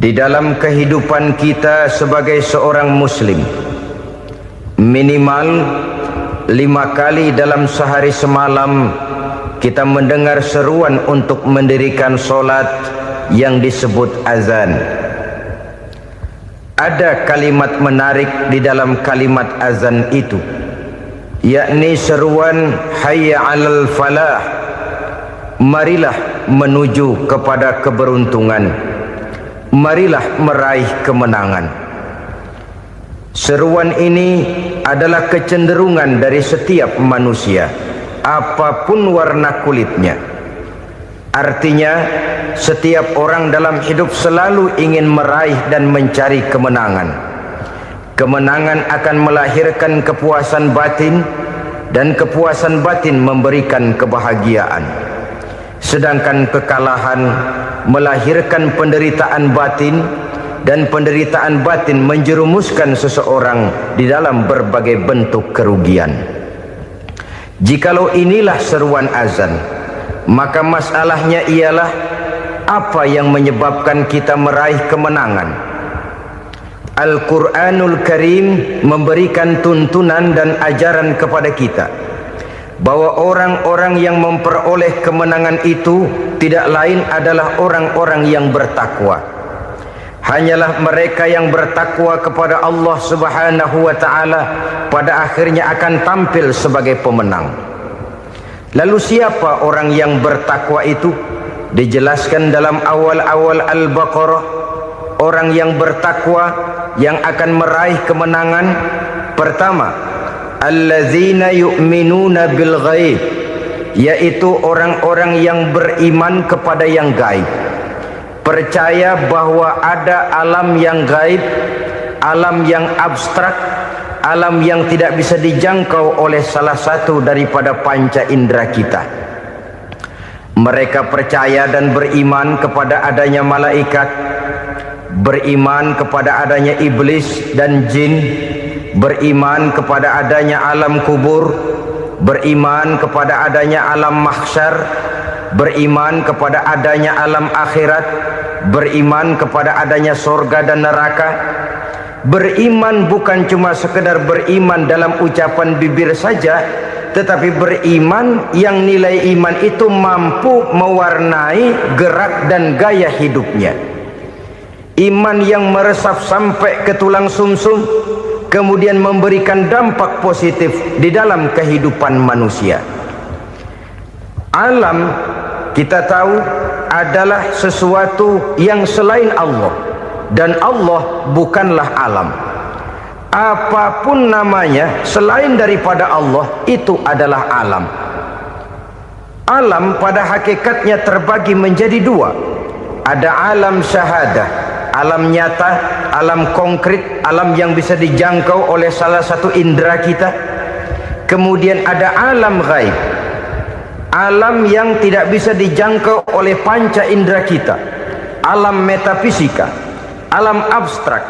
Di dalam kehidupan kita sebagai seorang muslim, minimal 5 kali dalam sehari semalam kita mendengar seruan untuk mendirikan solat yang disebut azan. Ada kalimat menarik di dalam kalimat azan itu, yakni seruan hayya 'alal falah, marilah menuju kepada keberuntungan, marilah meraih kemenangan. Seruan ini adalah kecenderungan dari setiap manusia, apapun warna kulitnya. Artinya, setiap orang dalam hidup selalu ingin meraih dan mencari kemenangan. Kemenangan akan melahirkan kepuasan batin, dan kepuasan batin memberikan kebahagiaan. Sedangkan kekalahan melahirkan penderitaan batin, dan penderitaan batin menjerumuskan seseorang di dalam berbagai bentuk kerugian. Jikalau inilah seruan azan, maka masalahnya ialah apa yang menyebabkan kita meraih kemenangan. Al-Quranul Karim memberikan tuntunan dan ajaran kepada kita bahwa orang-orang yang memperoleh kemenangan itu tidak lain adalah orang-orang yang bertakwa. Hanyalah mereka yang bertakwa kepada Allah Subhanahu wa ta'ala pada akhirnya akan tampil sebagai pemenang. Lalu siapa orang yang bertakwa itu? Dijelaskan dalam awal-awal Al-Baqarah, orang yang bertakwa yang akan meraih kemenangan. Pertama, allazina yu'minuna bil ghaib, yaitu orang-orang yang beriman kepada yang gaib, percaya bahwa ada alam yang gaib, alam yang abstrak, alam yang tidak bisa dijangkau oleh salah satu daripada panca indera kita. Mereka percaya dan beriman kepada adanya malaikat, beriman kepada adanya iblis dan jin, beriman kepada adanya alam kubur, beriman kepada adanya alam mahsyar, beriman kepada adanya alam akhirat, beriman kepada adanya surga dan neraka. Beriman bukan cuma sekedar beriman dalam ucapan bibir saja, tetapi beriman yang nilai iman itu mampu mewarnai gerak dan gaya hidupnya. Iman yang meresap sampai ke tulang sumsum, kemudian memberikan dampak positif di dalam kehidupan manusia. Alam, kita tahu, adalah sesuatu yang selain Allah, dan Allah bukanlah alam. Apapun namanya selain daripada Allah, itu adalah alam. Alam pada hakikatnya terbagi menjadi dua. Ada alam syahadah, alam nyata, alam konkret, alam yang bisa dijangkau oleh salah satu indera kita. Kemudian ada alam ghaib, alam yang tidak bisa dijangkau oleh panca indera kita, alam metafisika, alam abstrak,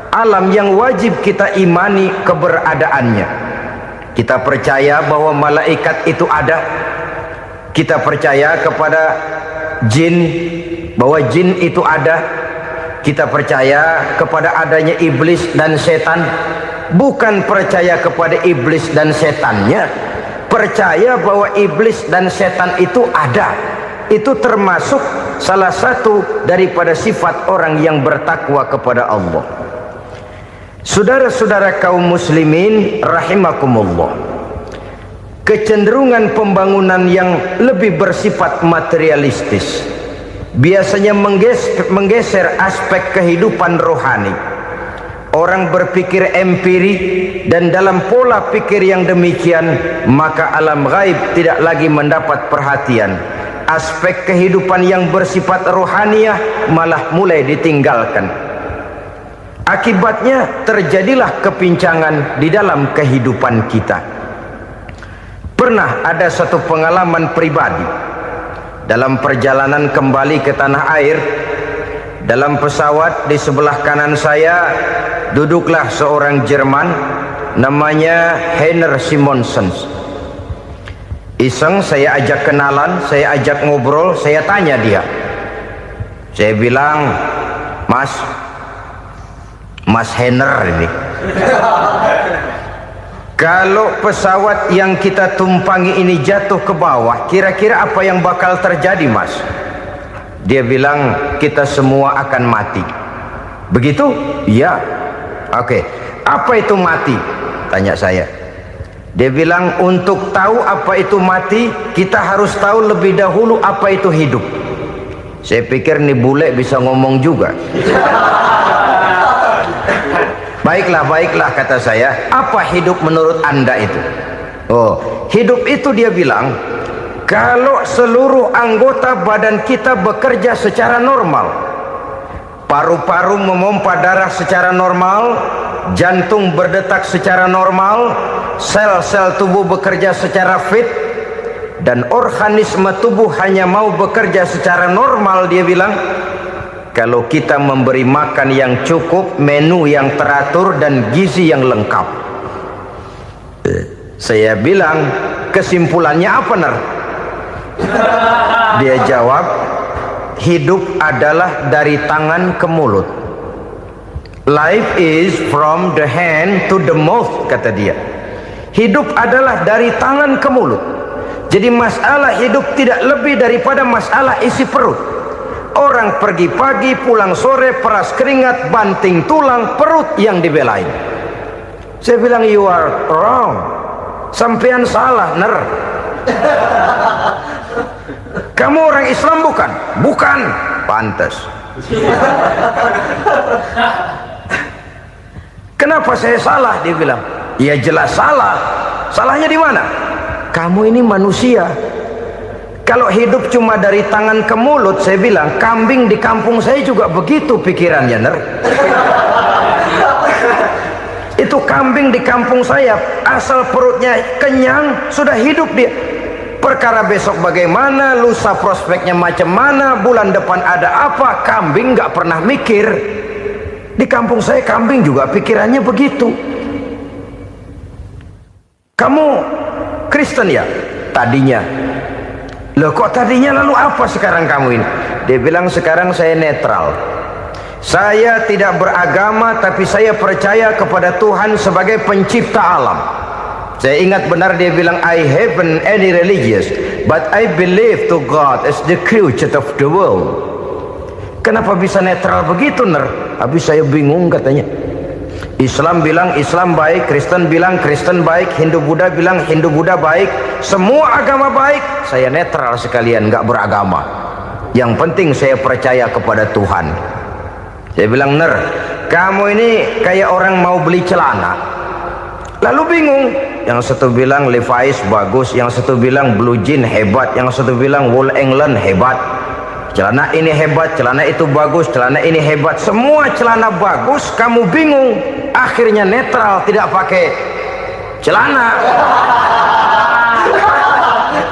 alam yang wajib kita imani keberadaannya. Kita percaya bahwa malaikat itu ada, kita percaya kepada jin, bahwa jin itu ada, kita percaya kepada adanya iblis dan setan. Bukan percaya kepada iblis dan setannya, percaya bahwa iblis dan setan itu ada. Itu termasuk salah satu daripada sifat orang yang bertakwa kepada Allah. Saudara-saudara kaum muslimin rahimakumullah, kecenderungan pembangunan yang lebih bersifat materialistis biasanya menggeser aspek kehidupan rohani. Orang berpikir empiri, dan dalam pola pikir yang demikian maka alam gaib tidak lagi mendapat perhatian. Aspek kehidupan yang bersifat rohaniah malah mulai ditinggalkan. Akibatnya terjadilah kepincangan di dalam kehidupan kita. Pernah ada satu pengalaman pribadi dalam perjalanan kembali ke tanah air. Dalam pesawat di sebelah kanan saya duduklah seorang Jerman namanya Heiner Simonsen. Iseng saya ajak kenalan, saya ajak ngobrol, saya tanya dia. Saya bilang, Mas Henner ini. Kalau pesawat yang kita tumpangi ini jatuh ke bawah, kira-kira apa yang bakal terjadi, Mas? Dia bilang, kita semua akan mati. Begitu? Iya. Oke. Apa itu mati? Tanya saya. Dia bilang, untuk tahu apa itu mati, kita harus tahu lebih dahulu apa itu hidup. Saya pikir nih bule bisa ngomong juga. Baiklah kata saya. Apa hidup menurut Anda itu? Oh, hidup itu dia bilang, kalau seluruh anggota badan kita bekerja secara normal, paru-paru memompa darah secara normal, jantung berdetak secara normal, sel-sel tubuh bekerja secara fit, dan organisme tubuh hanya mau bekerja secara normal, dia bilang, kalau kita memberi makan yang cukup, menu yang teratur, dan gizi yang lengkap. Saya bilang, kesimpulannya apa, Ner? Dia jawab, hidup adalah dari tangan ke mulut. Life is from the hand to the mouth, kata dia. Hidup adalah dari tangan ke mulut. Jadi masalah hidup tidak lebih daripada masalah isi perut. Orang pergi pagi, pulang sore, peras keringat, banting tulang, perut yang dibelain. Saya bilang, you are wrong. Sampean salah, Ner. Kamu orang Islam bukan? Bukan. Pantas. Kenapa saya salah? Dia bilang, ya jelas salah. Salahnya di mana? Kamu ini manusia. Kalau hidup cuma dari tangan ke mulut, saya bilang, kambing di kampung saya juga begitu pikirannya, Ner. Itu kambing di kampung saya, asal perutnya kenyang, sudah hidup dia. Perkara besok bagaimana, lusa prospeknya macam mana, bulan depan ada apa, kambing nggak pernah mikir. Di kampung saya kambing juga pikirannya begitu. Kamu Kristen ya? Tadinya. Loh kok tadinya, lalu apa sekarang kamu ini? Dia bilang, sekarang saya netral. Saya tidak beragama, tapi saya percaya kepada Tuhan sebagai pencipta alam. Saya ingat benar dia bilang, I haven't any religious, but I believe to God as the creator of the world. Kenapa bisa netral begitu, Ner? Habis saya bingung katanya. Islam bilang Islam baik, Kristen bilang Kristen baik, Hindu Buddha bilang Hindu Buddha baik, semua agama baik. Saya netral sekalian, nggak beragama. Yang penting saya percaya kepada Tuhan. Saya bilang, Ner, kamu ini kayak orang mau beli celana, lalu bingung. Yang satu bilang Levi's bagus, yang satu bilang Blue Jean hebat, yang satu bilang Wool England hebat. Celana ini hebat, celana itu bagus, celana ini hebat, semua celana bagus, kamu bingung. Akhirnya netral, tidak pakai celana.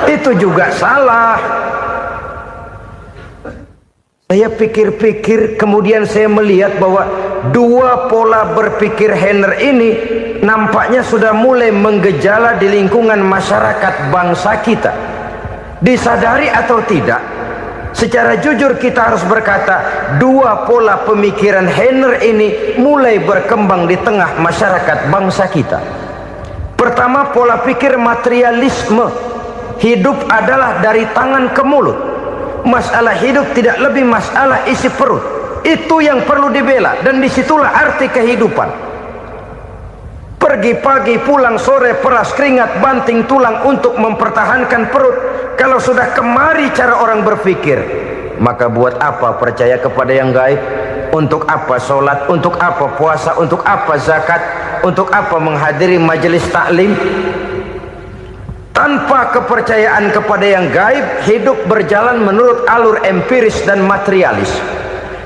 Itu juga salah. Saya pikir-pikir, kemudian saya melihat bahwa dua pola berpikir Henner ini nampaknya sudah mulai menggejala di lingkungan masyarakat bangsa kita. Disadari atau tidak, secara jujur kita harus berkata, dua pola pemikiran Henner ini mulai berkembang di tengah masyarakat bangsa kita. Pertama, pola pikir materialisme. Hidup adalah dari tangan ke mulut. Masalah hidup tidak lebih masalah isi perut. Itu yang perlu dibela, dan disitulah arti kehidupan. Pergi pagi, pulang sore, peras keringat, banting tulang untuk mempertahankan perut. Kalau sudah kemari cara orang berpikir, maka buat apa percaya kepada yang gaib? Untuk apa sholat? Untuk apa puasa? Untuk apa zakat? Untuk apa menghadiri majelis taklim? Tanpa kepercayaan kepada yang gaib, hidup berjalan menurut alur empiris dan materialis.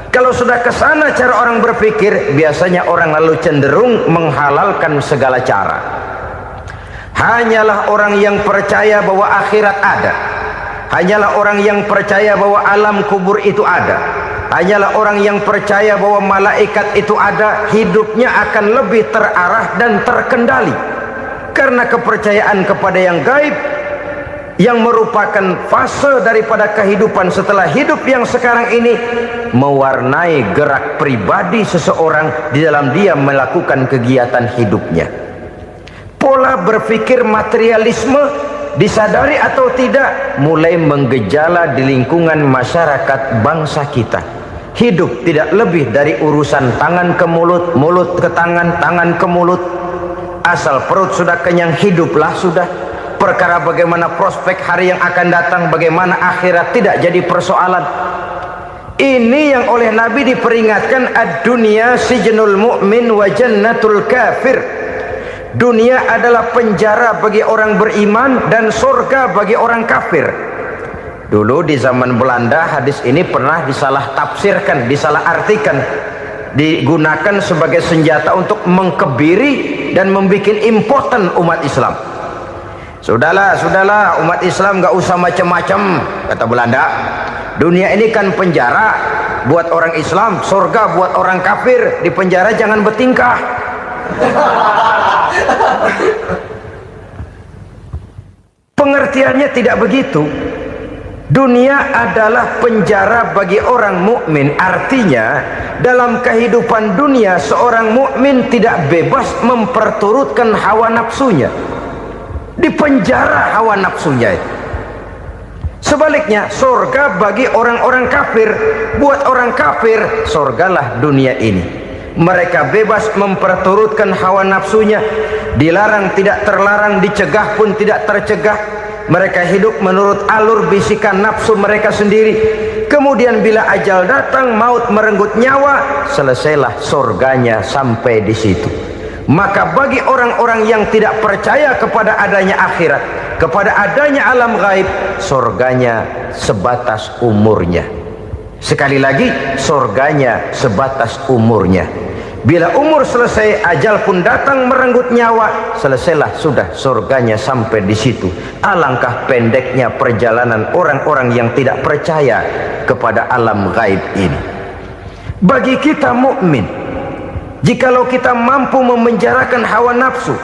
Kalau sudah ke sana cara orang berpikir, biasanya orang lalu cenderung menghalalkan segala cara. Hanyalah orang yang percaya bahwa akhirat ada, hanyalah orang yang percaya bahwa alam kubur itu ada, hanyalah orang yang percaya bahwa malaikat itu ada, hidupnya akan lebih terarah dan terkendali. Karena kepercayaan kepada yang gaib, yang merupakan fase daripada kehidupan setelah hidup yang sekarang ini, mewarnai gerak pribadi seseorang di dalam dia melakukan kegiatan hidupnya. Pola berpikir materialisme, disadari atau tidak, mulai menggejala di lingkungan masyarakat bangsa kita. Hidup tidak lebih dari urusan tangan ke mulut, mulut ke tangan, tangan ke mulut. Asal perut sudah kenyang, hiduplah sudah. Perkara bagaimana prospek hari yang akan datang, bagaimana akhirat, tidak jadi persoalan. Ini yang oleh Nabi diperingatkan, ad-dunya sijnul mu'min wa jannatul kafir. Dunia adalah penjara bagi orang beriman dan surga bagi orang kafir. Dulu di zaman Belanda hadis ini pernah disalah tafsirkan, disalah artikan, digunakan sebagai senjata untuk mengkebiri dan membuat impoten umat Islam. Sudahlah umat Islam gak usah macam-macam, kata Belanda. Dunia ini kan penjara buat orang Islam, surga buat orang kafir. Di penjara jangan bertingkah. Pengertiannya tidak begitu. Dunia adalah penjara bagi orang mukmin. Artinya dalam kehidupan dunia seorang mukmin tidak bebas memperturutkan hawa nafsunya. Di penjara hawa nafsunya. Sebaliknya surga bagi orang-orang kafir. Buat orang kafir surgalah dunia ini. Mereka bebas memperturutkan hawa nafsunya, dilarang tidak terlarang, dicegah pun tidak tercegah. Mereka hidup menurut alur bisikan nafsu mereka sendiri. Kemudian bila ajal datang, maut merenggut nyawa, selesailah surganya sampai di situ. Maka bagi orang-orang yang tidak percaya kepada adanya akhirat, kepada adanya alam gaib, surganya sebatas umurnya. Sekali lagi, surganya sebatas umurnya. Bila umur selesai, ajal pun datang merenggut nyawa, selesailah sudah surganya sampai di situ. Alangkah pendeknya perjalanan orang-orang yang tidak percaya kepada alam gaib ini. Bagi kita mukmin, jikalau kita mampu memenjarakan hawa nafsu,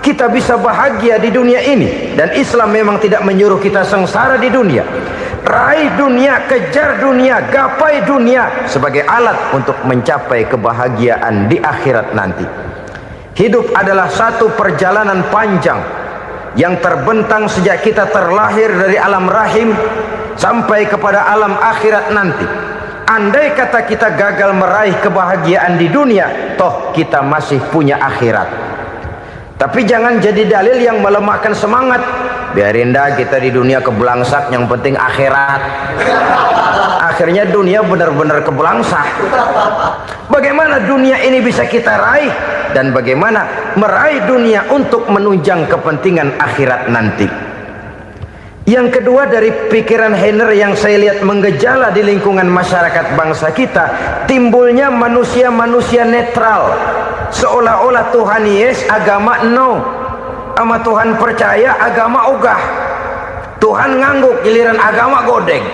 kita bisa bahagia di dunia ini. Dan Islam memang tidak menyuruh kita sengsara di dunia. Raih dunia, kejar dunia, gapai dunia sebagai alat untuk mencapai kebahagiaan di akhirat nanti. Hidup adalah satu perjalanan panjang yang terbentang sejak kita terlahir dari alam rahim sampai kepada alam akhirat nanti. Andai kata kita gagal meraih kebahagiaan di dunia, toh kita masih punya akhirat. Tapi jangan jadi dalil yang melemahkan semangat. Biarin dah kita di dunia kebelangsak, yang penting akhirat. Akhirnya dunia benar-benar kebelangsak. Bagaimana dunia ini bisa kita raih, dan bagaimana meraih dunia untuk menunjang kepentingan akhirat nanti. Yang kedua, dari pikiran Heiner yang saya lihat menggejala di lingkungan masyarakat bangsa kita, timbulnya manusia-manusia netral. Seolah-olah Tuhan yes, agama no. Sama Tuhan percaya, agama ogah. Tuhan ngangguk, giliran agama godeng.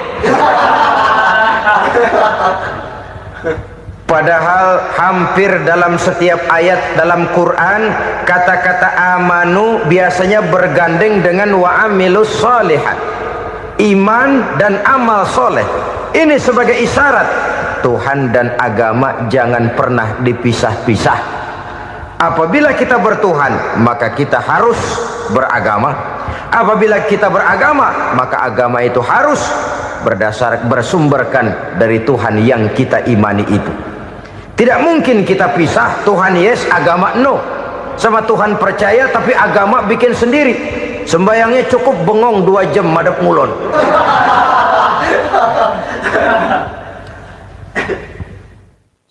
Padahal hampir dalam setiap ayat dalam Quran, kata-kata amanu biasanya bergandeng dengan wa amilus sholihat. Iman dan amal soleh. Ini sebagai isyarat Tuhan dan agama jangan pernah dipisah-pisah. Apabila kita bertuhan, maka kita harus beragama. Apabila kita beragama, maka agama itu harus bersumberkan dari Tuhan yang kita imani itu. Tidak mungkin kita pisah, Tuhan yes, agama no. Sama Tuhan percaya tapi agama bikin sendiri. Sembayangnya cukup bengong 2 jam madep ngulon.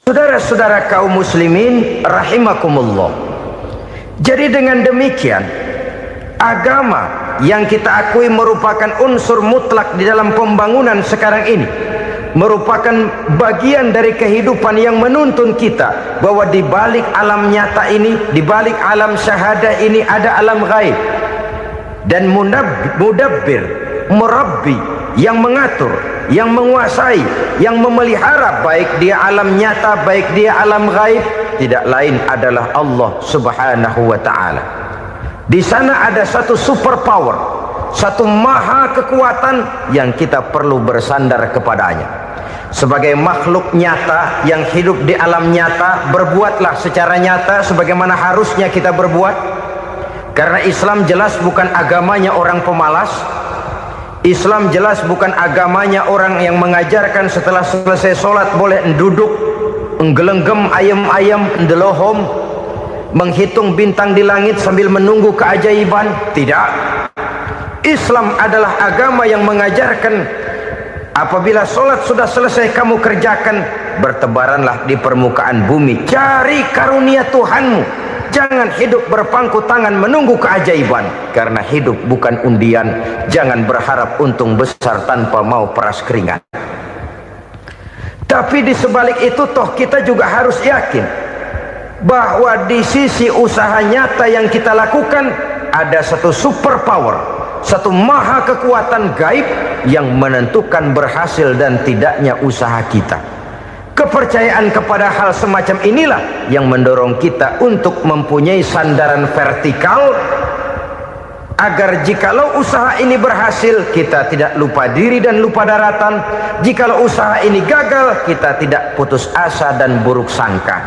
Saudara-saudara kaum muslimin rahimakumullah. Jadi dengan demikian, agama yang kita akui merupakan unsur mutlak di dalam pembangunan sekarang ini, merupakan bagian dari kehidupan yang menuntun kita bahwa di balik alam nyata ini, di balik alam syahadah ini ada alam gaib. Dan mudabbir, murabbi, yang mengatur, yang menguasai, yang memelihara baik dia alam nyata, baik dia alam gaib, tidak lain adalah Allah Subhanahu wa ta'ala. Di sana ada satu super power, satu maha kekuatan yang kita perlu bersandar kepadanya. Sebagai makhluk nyata yang hidup di alam nyata, berbuatlah secara nyata sebagaimana harusnya kita berbuat. Karena Islam jelas bukan agamanya orang pemalas. Islam jelas bukan agamanya orang yang mengajarkan setelah selesai sholat boleh duduk, nggelenggem ayam-ayam, ndelohom, menghitung bintang di langit sambil menunggu keajaiban. Tidak. Islam adalah agama yang mengajarkan apabila sholat sudah selesai kamu kerjakan, bertebaranlah di permukaan bumi, cari karunia Tuhanmu. Jangan hidup berpangku tangan menunggu keajaiban, karena hidup bukan undian. Jangan berharap untung besar tanpa mau peras keringat. Tapi di sebalik itu toh kita juga harus yakin bahwa di sisi usaha nyata yang kita lakukan ada satu super power, satu maha kekuatan gaib yang menentukan berhasil dan tidaknya usaha kita. Kepercayaan kepada hal semacam inilah yang mendorong kita untuk mempunyai sandaran vertikal, agar jikalau usaha ini berhasil kita tidak lupa diri dan lupa daratan. Jikalau usaha ini gagal kita tidak putus asa dan buruk sangka,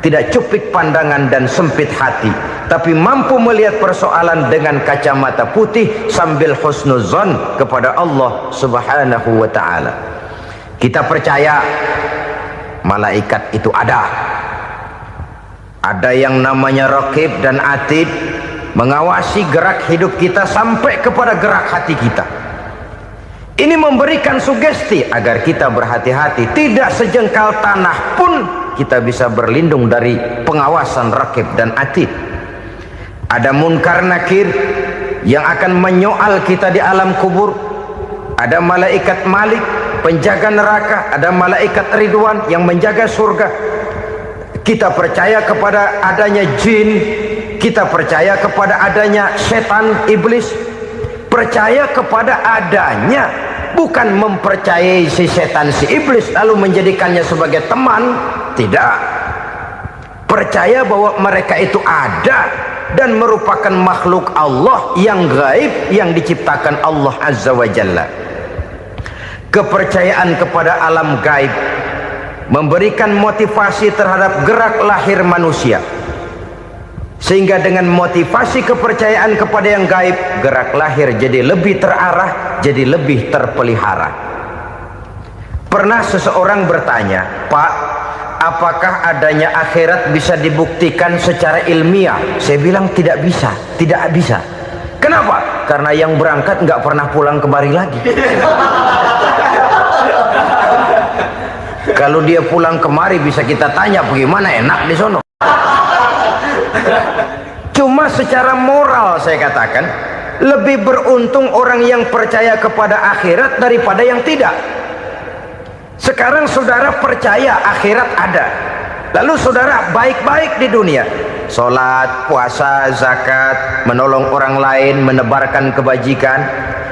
tidak cupik pandangan dan sempit hati, tapi mampu melihat persoalan dengan kacamata putih sambil husnuzon kepada Allah Subhanahu wa ta'ala. Kita percaya malaikat itu ada yang namanya raqib dan atid, mengawasi gerak hidup kita sampai kepada gerak hati kita. Ini memberikan sugesti agar kita berhati-hati, tidak sejengkal tanah pun kita bisa berlindung dari pengawasan raqib dan atid. Ada munkar nakir yang akan menyoal kita di alam kubur. Ada malaikat Malik, penjaga neraka. Ada malaikat Ridwan yang menjaga surga. Kita percaya kepada adanya jin, kita percaya kepada adanya setan, iblis. Percaya kepada adanya, bukan mempercayai si setan, si iblis lalu menjadikannya sebagai teman. Tidak. Percaya bahwa mereka itu ada dan merupakan makhluk Allah yang gaib yang diciptakan Allah Azza wa Jalla. Kepercayaan kepada alam gaib memberikan motivasi terhadap gerak lahir manusia, sehingga dengan motivasi kepercayaan kepada yang gaib, gerak lahir jadi lebih terarah, jadi lebih terpelihara. Pernah seseorang bertanya, "Pak, apakah adanya akhirat bisa dibuktikan secara ilmiah?" Saya bilang tidak bisa, tidak bisa. Kenapa? Karena yang berangkat nggak pernah pulang kembali lagi. Kalau dia pulang kemari bisa kita tanya bagaimana enak di sono. Cuma secara moral saya katakan, lebih beruntung orang yang percaya kepada akhirat daripada yang tidak. Sekarang saudara percaya akhirat ada, lalu saudara baik-baik di dunia, sholat, puasa, zakat, menolong orang lain, menebarkan kebajikan.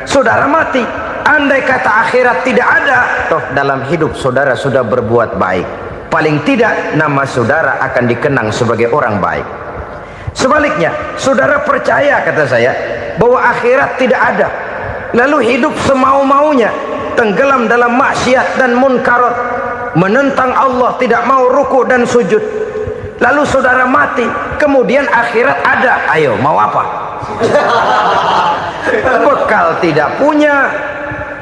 Saudara mati, andai kata akhirat tidak ada, toh dalam hidup saudara sudah berbuat baik, paling tidak nama saudara akan dikenang sebagai orang baik. Sebaliknya, saudara percaya, kata saya, bahwa akhirat tidak ada, lalu hidup semau-maunya, tenggelam dalam maksiat dan munkarat, menentang Allah, tidak mau ruku dan sujud, lalu saudara mati, kemudian akhirat ada, ayo mau apa? Bekal tidak punya.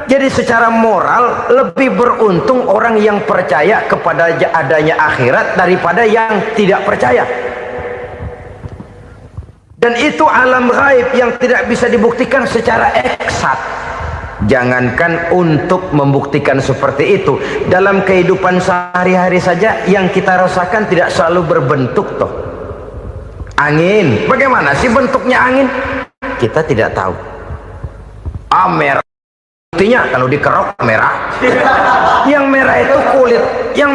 Jadi secara moral lebih beruntung orang yang percaya kepada adanya akhirat daripada yang tidak percaya. Dan itu alam gaib yang tidak bisa dibuktikan secara eksat. Jangankan untuk membuktikan seperti itu, dalam kehidupan sehari-hari saja yang kita rasakan tidak selalu berbentuk toh. Angin, bagaimana sih bentuknya angin? Kita tidak tahu. Merah, buktinya kalau dikerok merah. Yang merah itu kulit, yang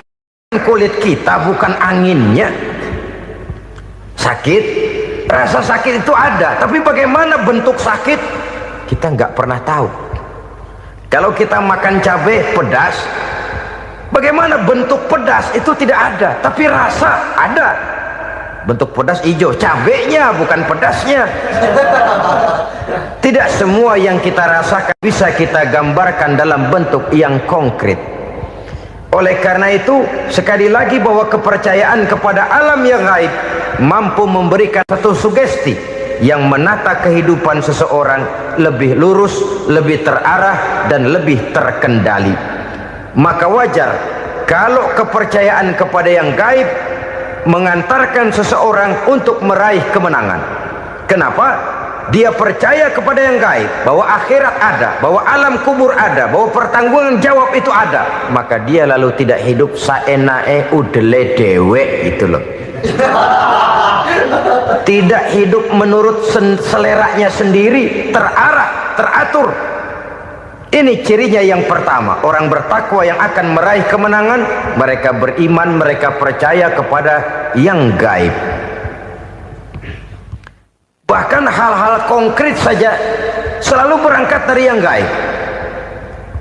kulit kita bukan anginnya. Sakit, rasa sakit itu ada, tapi bagaimana bentuk sakit kita nggak pernah tahu. Kalau kita makan cabai pedas, bagaimana bentuk pedas itu tidak ada, tapi rasa ada. Bentuk pedas hijau, cabenya bukan pedasnya. Tidak semua yang kita rasakan bisa kita gambarkan dalam bentuk yang konkret. Oleh karena itu, sekali lagi bahwa kepercayaan kepada alam yang gaib mampu memberikan satu sugesti yang menata kehidupan seseorang lebih lurus, lebih terarah, dan lebih terkendali. Maka wajar kalau kepercayaan kepada yang gaib mengantarkan seseorang untuk meraih kemenangan. Kenapa? Dia percaya kepada yang gaib, bahwa akhirat ada, bahwa alam kubur ada, bahwa pertanggungan jawab itu ada. Maka dia lalu tidak hidup saenae udele dewe, itu loh. Tidak hidup menurut seleranya sendiri, terarah, teratur. Ini cirinya yang pertama. Orang bertakwa yang akan meraih kemenangan, mereka beriman, mereka percaya kepada yang gaib. Bahkan hal-hal konkret saja selalu berangkat dari yang gaib.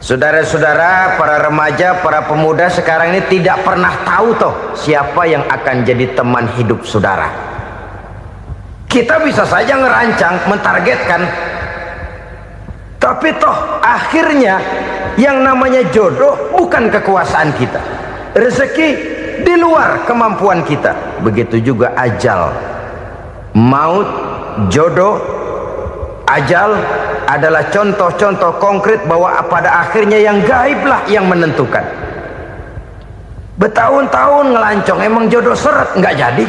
Saudara-saudara, para remaja, para pemuda sekarang ini tidak pernah tahu toh siapa yang akan jadi teman hidup saudara. Kita bisa saja ngerancang, mentargetkan, tapi toh akhirnya yang namanya jodoh bukan kekuasaan kita. Rezeki di luar kemampuan kita. Begitu juga ajal. Maut, jodoh, ajal adalah contoh-contoh konkret bahwa pada akhirnya yang gaiblah yang menentukan. Bertahun-tahun ngelancong, emang jodoh seret, nggak jadi.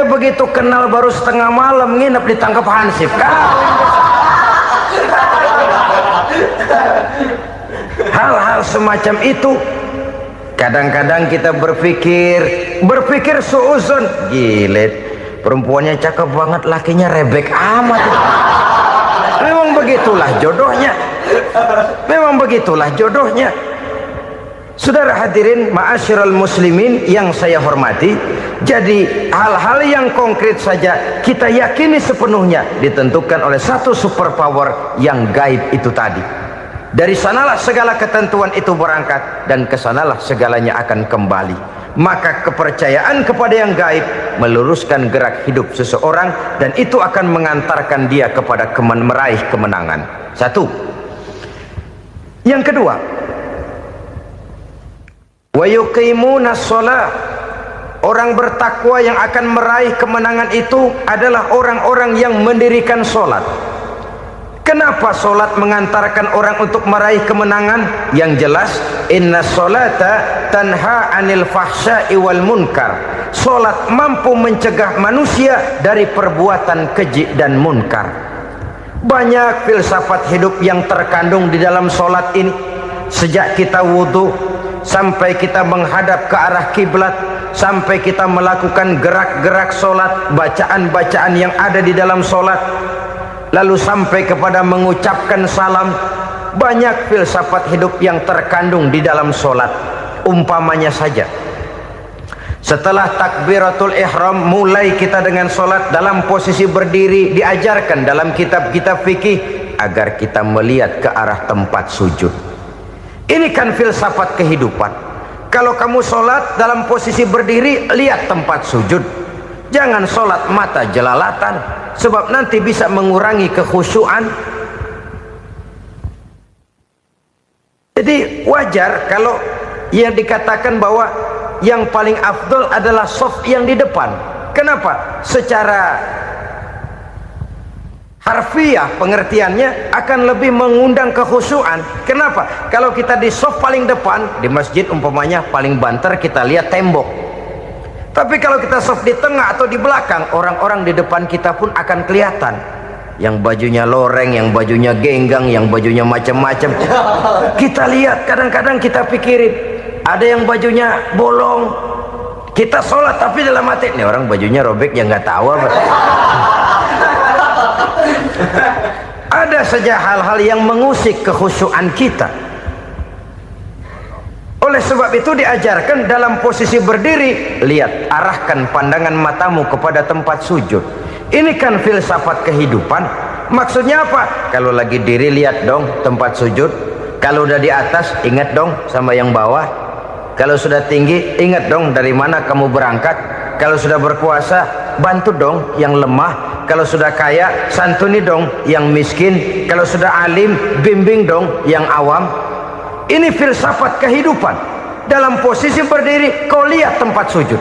Begitu kenal baru setengah malam nginep ditangkap hansip. Hal-hal semacam itu kadang-kadang kita berpikir suuzon, gilet, perempuannya cakep banget, lakinya rebek amat. Memang begitulah jodohnya. Memang begitulah jodohnya. Saudara hadirin ma'asyiral muslimin yang saya hormati, jadi hal-hal yang konkret saja kita yakini sepenuhnya ditentukan oleh satu superpower yang gaib itu tadi. Dari sanalah segala ketentuan itu berangkat dan kesanalah segalanya akan kembali. Maka kepercayaan kepada yang gaib meluruskan gerak hidup seseorang dan itu akan mengantarkan dia kepada meraih kemenangan. Satu. Yang kedua, wa yuqimuna shalah. Orang bertakwa yang akan meraih kemenangan itu adalah orang-orang yang mendirikan sholat. Kenapa sholat mengantarkan orang untuk meraih kemenangan? Yang jelas, inna sholata tanha anil fahsya'i wal munkar. Sholat mampu mencegah manusia dari perbuatan keji dan munkar. Banyak filsafat hidup yang terkandung di dalam sholat ini. Sejak kita wudhu sampai kita menghadap ke arah kiblat, sampai kita melakukan gerak-gerak sholat, bacaan-bacaan yang ada di dalam sholat, lalu sampai kepada mengucapkan salam. Banyak filsafat hidup yang terkandung di dalam sholat. Umpamanya saja, setelah takbiratul ihram mulai kita dengan sholat dalam posisi berdiri, diajarkan dalam kitab-kitab fikih agar kita melihat ke arah tempat sujud. Ini kan filsafat kehidupan. Kalau kamu sholat dalam posisi berdiri, lihat tempat sujud. Jangan sholat mata jelalatan, sebab nanti bisa mengurangi kekhusyuan. Jadi wajar kalau yang dikatakan bahwa yang paling afdol adalah shaf yang di depan. Kenapa? Secara harfiah pengertiannya akan lebih mengundang kekhusyuan. Kenapa? Kalau kita di shaf paling depan di masjid umpamanya paling banter kita lihat tembok. Tapi kalau kita shaf di tengah atau di belakang, orang-orang di depan kita pun akan kelihatan. Yang bajunya loreng, yang bajunya genggang, yang bajunya macam-macam. Kita lihat, kadang-kadang kita pikirin, ada yang bajunya bolong. Kita sholat tapi dalam hati, nih orang bajunya robek yang nggak tahu apa. Ada saja hal-hal yang mengusik kekhusyuan kita. Oleh sebab itu diajarkan dalam posisi berdiri, lihat, arahkan pandangan matamu kepada tempat sujud. Ini kan filsafat kehidupan. Maksudnya apa? Kalau lagi diri lihat dong tempat sujud. Kalau udah di atas ingat dong sama yang bawah. Kalau sudah tinggi, ingat dong dari mana kamu berangkat. Kalau sudah berkuasa, bantu dong yang lemah. Kalau sudah kaya, santuni dong yang miskin. Kalau sudah alim, bimbing dong yang awam. Ini filsafat kehidupan. Dalam posisi berdiri, kau lihat tempat sujud.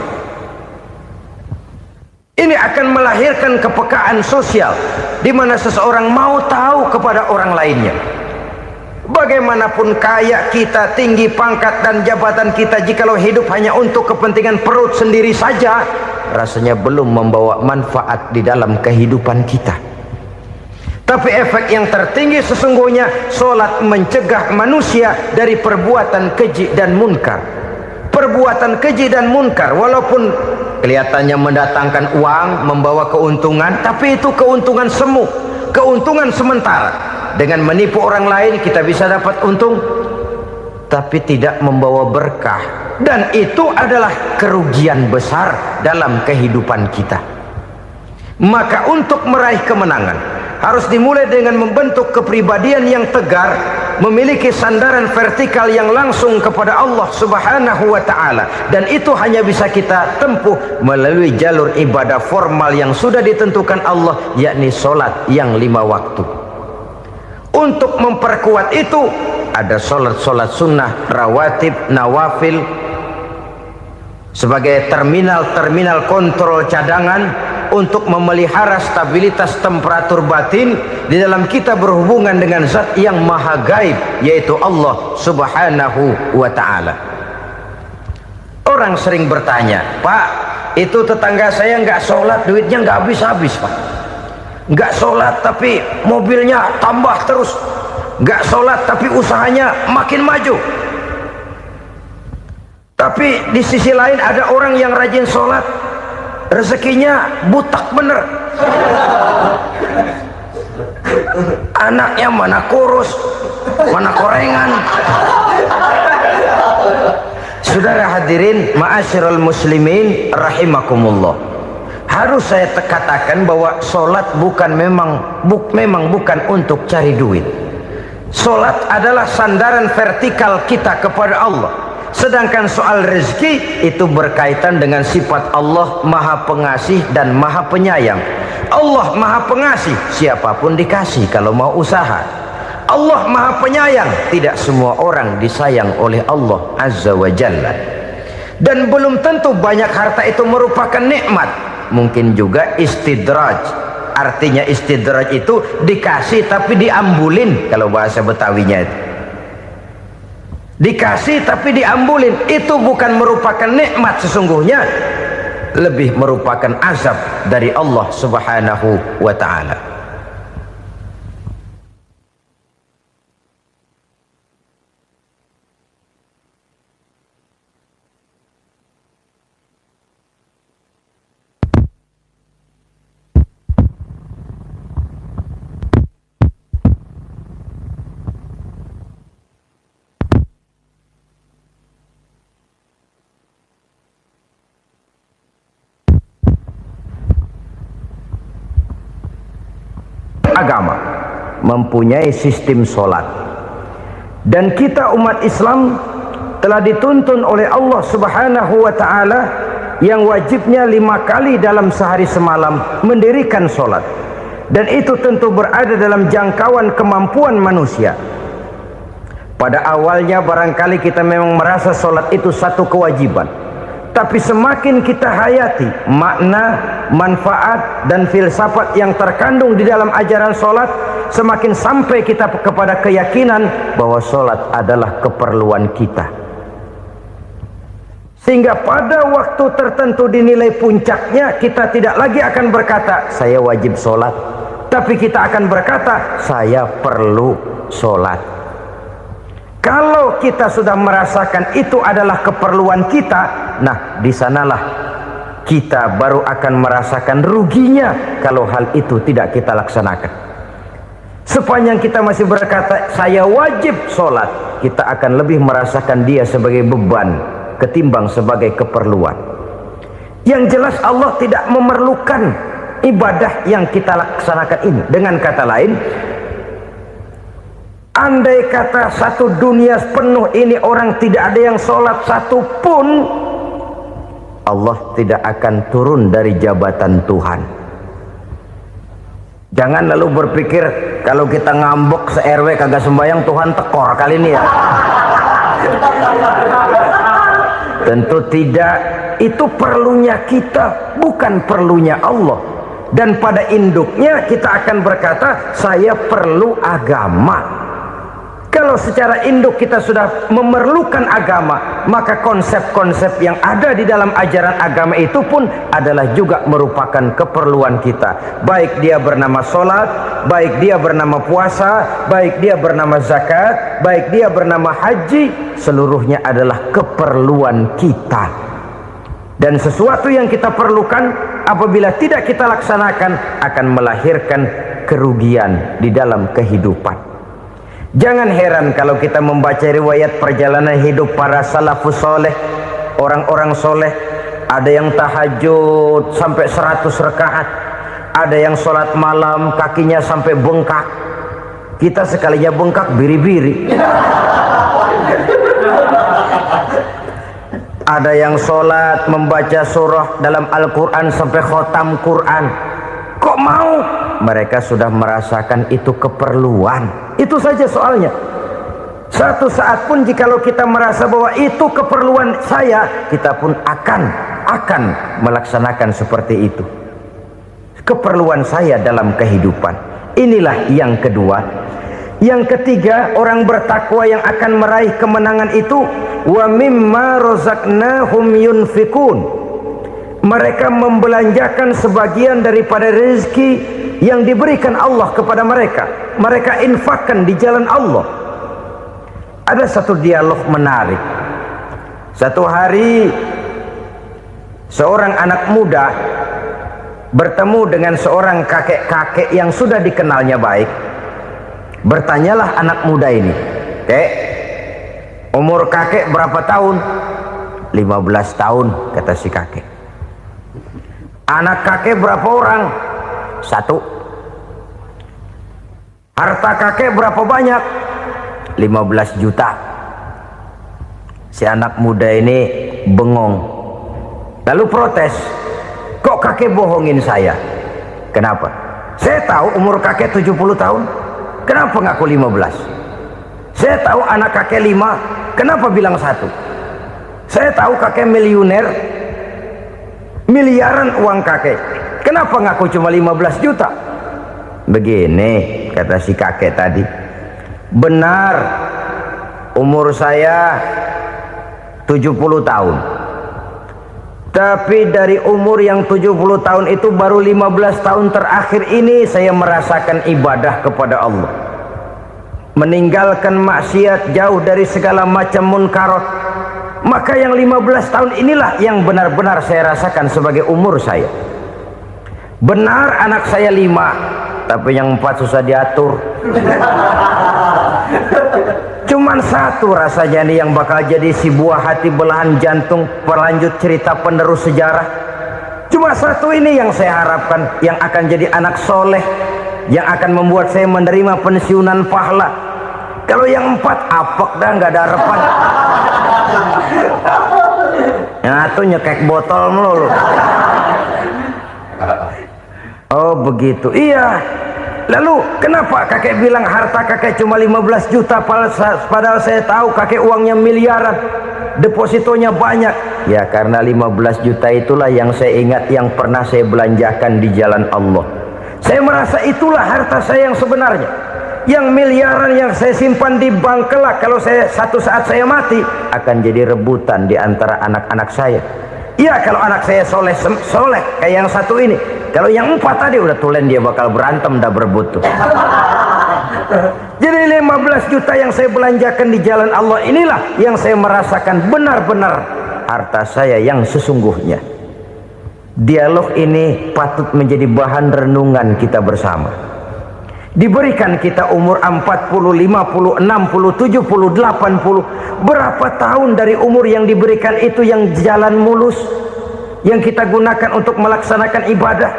Ini akan melahirkan kepekaan sosial, di mana seseorang mau tahu kepada orang lainnya. Bagaimanapun kaya kita, tinggi pangkat dan jabatan kita, jikalau hidup hanya untuk kepentingan perut sendiri saja, rasanya belum membawa manfaat di dalam kehidupan kita. Tapi efek yang tertinggi sesungguhnya, solat mencegah manusia dari perbuatan keji dan munkar. Perbuatan keji dan munkar, walaupun kelihatannya mendatangkan uang, membawa keuntungan, tapi itu keuntungan semu, keuntungan sementara. Dengan menipu orang lain kita bisa dapat untung, tapi tidak membawa berkah, dan itu adalah kerugian besar dalam kehidupan kita. Maka untuk meraih kemenangan harus dimulai dengan membentuk kepribadian yang tegar, memiliki sandaran vertikal yang langsung kepada Allah Subhanahu wa ta'ala, dan itu hanya bisa kita tempuh melalui jalur ibadah formal yang sudah ditentukan Allah, yakni solat yang 5 waktu. Untuk memperkuat itu ada solat-solat sunnah, rawatib, nawafil sebagai terminal kontrol cadangan untuk memelihara stabilitas temperatur batin di dalam kita berhubungan dengan zat yang maha gaib, yaitu Allah Subhanahu wa ta'ala. Orang sering bertanya, Pak, itu tetangga saya nggak sholat, duitnya nggak habis-habis, Pak. Nggak sholat tapi mobilnya tambah terus, nggak sholat tapi usahanya makin maju. Tapi di sisi lain ada orang yang rajin sholat, rezekinya butak bener, anaknya mana kurus, mana korengan. Saudara hadirin ma'asyiral muslimin rahimakumullah, harus saya katakan bahwa solat memang bukan untuk cari duit. Solat adalah sandaran vertikal kita kepada Allah. Sedangkan soal rezeki itu berkaitan dengan sifat Allah maha pengasih dan maha penyayang. Allah maha pengasih, siapapun dikasih kalau mau usaha. Allah maha penyayang, tidak semua orang disayang oleh Allah Azza wa Jalla. Dan belum tentu banyak harta itu merupakan nikmat. Mungkin juga istidraj. Artinya istidraj itu dikasih tapi diambulin, kalau bahasa Betawinya itu. Dikasih tapi diambulin, itu bukan merupakan nikmat sesungguhnya, lebih merupakan azab dari Allah Subhanahu wa ta'ala. Agama mempunyai sistem solat, dan kita umat Islam telah dituntun oleh Allah Subhanahu wa ta'ala yang wajibnya 5 kali dalam sehari semalam mendirikan solat, dan itu tentu berada dalam jangkauan kemampuan manusia. Pada awalnya barangkali kita memang merasa solat itu satu kewajiban, tapi semakin kita hayati makna, manfaat dan filsafat yang terkandung di dalam ajaran solat, semakin sampai kita kepada keyakinan bahwa solat adalah keperluan kita. Sehingga pada waktu tertentu dinilai puncaknya, kita tidak lagi akan berkata saya wajib solat, tapi kita akan berkata saya perlu solat. Kalau kita sudah merasakan itu adalah keperluan kita, nah di sanalah kita baru akan merasakan ruginya kalau hal itu tidak kita laksanakan. Sepanjang kita masih berkata saya wajib sholat, kita akan lebih merasakan dia sebagai beban ketimbang sebagai keperluan. Yang jelas Allah tidak memerlukan ibadah yang kita laksanakan ini. Dengan kata lain, Andai kata satu dunia penuh ini orang tidak ada yang sholat satu pun, Allah tidak akan turun dari jabatan Tuhan. Jangan lalu berpikir kalau kita ngambek se-RW kagak sembahyang Tuhan tekor kali ini ya. Tentu tidak. Itu perlunya kita, bukan perlunya Allah. Dan pada induknya kita akan berkata, saya perlu agama. Kalau secara induk kita sudah memerlukan agama, maka konsep-konsep yang ada di dalam ajaran agama itu pun adalah juga merupakan keperluan kita. Baik dia bernama sholat, baik dia bernama puasa, baik dia bernama zakat, baik dia bernama haji, seluruhnya adalah keperluan kita. Dan sesuatu yang kita perlukan apabila tidak kita laksanakan akan melahirkan kerugian di dalam kehidupan. Jangan heran kalau kita membaca riwayat perjalanan hidup para salafus soleh, orang-orang soleh. Ada yang tahajud sampai 100 rakaat, ada yang sholat malam kakinya sampai bengkak. Kita sekalinya bengkak biri-biri. Ada yang sholat membaca surah dalam Al-Quran sampai khotam Quran. Kok mau? Mereka sudah merasakan itu keperluan. Itu saja soalnya. Satu saat pun jikalau kita merasa bahwa itu keperluan saya, kita pun akan melaksanakan seperti itu. Keperluan saya dalam kehidupan. Inilah yang kedua. Yang ketiga, orang bertakwa yang akan meraih kemenangan itu, wa mimma razaqnahum yunfikun. Mereka membelanjakan sebagian daripada rezeki yang diberikan Allah kepada mereka. Mereka infakkan di jalan Allah. Ada satu dialog menarik. Satu hari seorang anak muda bertemu dengan seorang kakek-kakek yang sudah dikenalnya baik. Bertanyalah anak muda ini, "Kek, umur kakek berapa tahun?" 15 tahun, kata si kakek. Anak kakek berapa orang? 1. Harta kakek berapa banyak? 15 juta. Si anak muda ini bengong, lalu protes, "Kok kakek bohongin saya?" "Kenapa?" "Saya tahu umur kakek 70 tahun. Kenapa ngaku 15? Saya tahu anak kakek 5. Kenapa bilang 1? Saya tahu kakek miliuner, miliaran uang kakek. Kenapa ngaku cuma 15 juta? Begini, kata si kakek tadi. Benar, umur saya 70 tahun. Tapi dari umur yang 70 tahun itu baru 15 tahun terakhir ini saya merasakan ibadah kepada Allah. Meninggalkan maksiat, jauh dari segala macam munkarat. Maka yang 15 tahun inilah yang benar-benar saya rasakan sebagai umur saya. Benar anak saya 5, tapi yang 4 susah diatur. Cuman 1 rasanya nih yang bakal jadi si buah hati belahan jantung, pelanjut cerita penerus sejarah. Cuma 1 ini yang saya harapkan, yang akan jadi anak soleh, yang akan membuat saya menerima pensiunan pahala. Kalau yang 4 apek dah, nggak ada harapan. Yang 1 nyekek botol melulu. Oh begitu, iya. Lalu kenapa kakek bilang harta kakek cuma 15 juta padahal saya tahu kakek uangnya miliaran, depositonya banyak? Ya karena 15 juta itulah yang saya ingat yang pernah saya belanjakan di jalan Allah. Saya merasa itulah harta saya yang sebenarnya. Yang miliaran yang saya simpan di bank kelak, kalau satu saat saya mati, akan jadi rebutan di antara anak-anak saya. Iya kalau anak saya soleh kayak yang 1 ini. Kalau yang 4 tadi udah tulen dia bakal berantem dah berebut tuh. Jadi 15 juta yang saya belanjakan di jalan Allah inilah yang saya merasakan benar-benar harta saya yang sesungguhnya. Dialog ini patut menjadi bahan renungan kita bersama. Diberikan kita umur 40, 50, 60, 70, 80. Berapa tahun dari umur yang diberikan itu yang jalan mulus, yang kita gunakan untuk melaksanakan ibadah?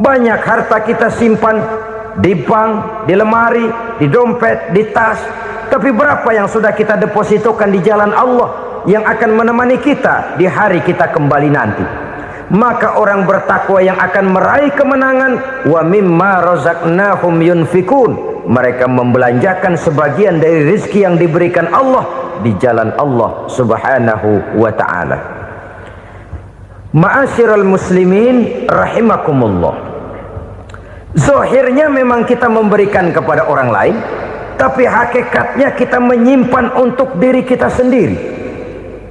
Banyak harta kita simpan di bank, di lemari, di dompet, di tas. Tapi berapa yang sudah kita depositokan di jalan Allah yang akan menemani kita di hari kita kembali nanti? Maka orang bertakwa yang akan meraih kemenangan, wa mimma razaqnahum yunfikun, mereka membelanjakan sebagian dari rezeki yang diberikan Allah di jalan Allah subhanahu wa ta'ala. Ma'asyiral muslimin rahimakumullah, zahirnya memang kita memberikan kepada orang lain, tapi hakikatnya kita menyimpan untuk diri kita sendiri.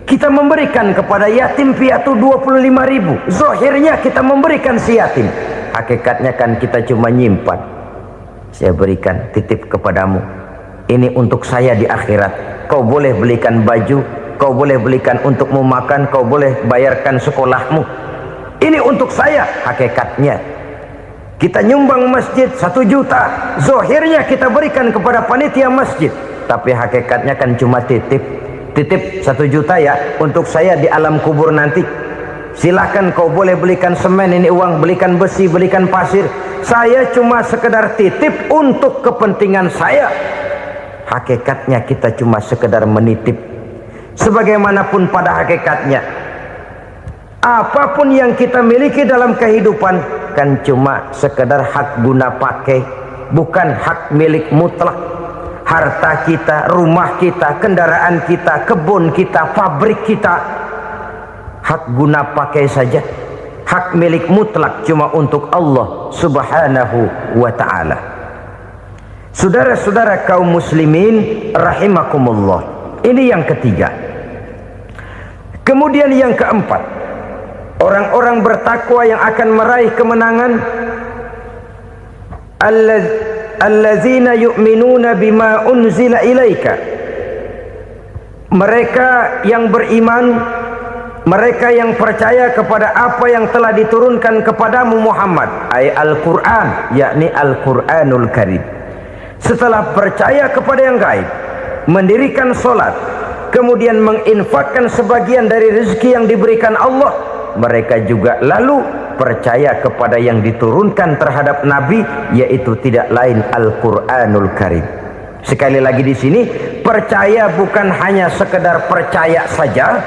Kita memberikan kepada yatim piatu 25.000, zahirnya kita memberikan si yatim, hakikatnya kan kita cuma nyimpan. Saya berikan, titip kepadamu, ini untuk saya di akhirat. Kau boleh belikan baju, kau boleh belikan untukmu makan, kau boleh bayarkan sekolahmu, ini untuk saya. Hakikatnya kita nyumbang masjid 1 juta, zahirnya kita berikan kepada panitia masjid, tapi hakikatnya kan cuma titip 1 juta ya untuk saya di alam kubur nanti. Silahkan kau boleh belikan semen, ini uang, belikan besi, belikan pasir, saya cuma sekedar titip untuk kepentingan saya. Hakikatnya kita cuma sekedar menitip. Sebagaimanapun pada hakikatnya, apapun yang kita miliki dalam kehidupan kan cuma sekedar hak guna pakai, bukan hak milik mutlak. Harta kita, rumah kita, kendaraan kita, kebun kita, pabrik kita, hak guna pakai saja. Hak milik mutlak cuma untuk Allah subhanahu wa ta'ala. Saudara-saudara kaum muslimin rahimakumullah, ini yang ketiga. Kemudian yang keempat, orang-orang bertakwa yang akan meraih kemenangan, allazina yu'minuna bima unzila ilaika, mereka yang beriman, mereka yang percaya kepada apa yang telah diturunkan kepadamu Muhammad, ay Al-Quran, yakni Al-Quranul Karim. Setelah percaya kepada yang gaib, mendirikan solat, kemudian menginfakkan sebagian dari rezeki yang diberikan Allah, mereka juga lalu percaya kepada yang diturunkan terhadap Nabi, yaitu tidak lain Al-Quranul Karim. Sekali lagi di sini, percaya bukan hanya sekedar percaya saja,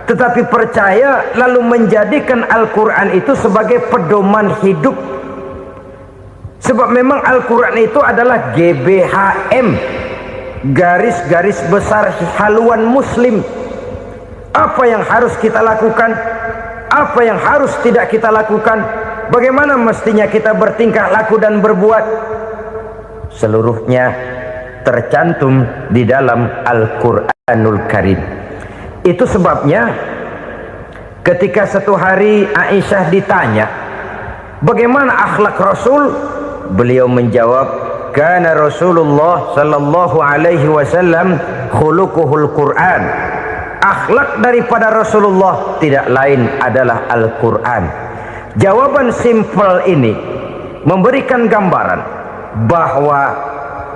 tetapi percaya lalu menjadikan Al-Quran itu sebagai pedoman hidup. Sebab memang Al-Quran itu adalah GBHM, garis-garis besar haluan muslim. Apa yang harus kita lakukan, apa yang harus tidak kita lakukan, bagaimana mestinya kita bertingkah laku dan berbuat, seluruhnya tercantum di dalam Al-Quranul Karim. Itu sebabnya ketika satu hari Aisyah ditanya bagaimana akhlak Rasul, beliau menjawab, kana Rasulullah sallallahu alaihi wasallam khuluquhul Quran. Akhlak daripada Rasulullah tidak lain adalah Al-Quran. Jawaban simpel ini memberikan gambaran bahwa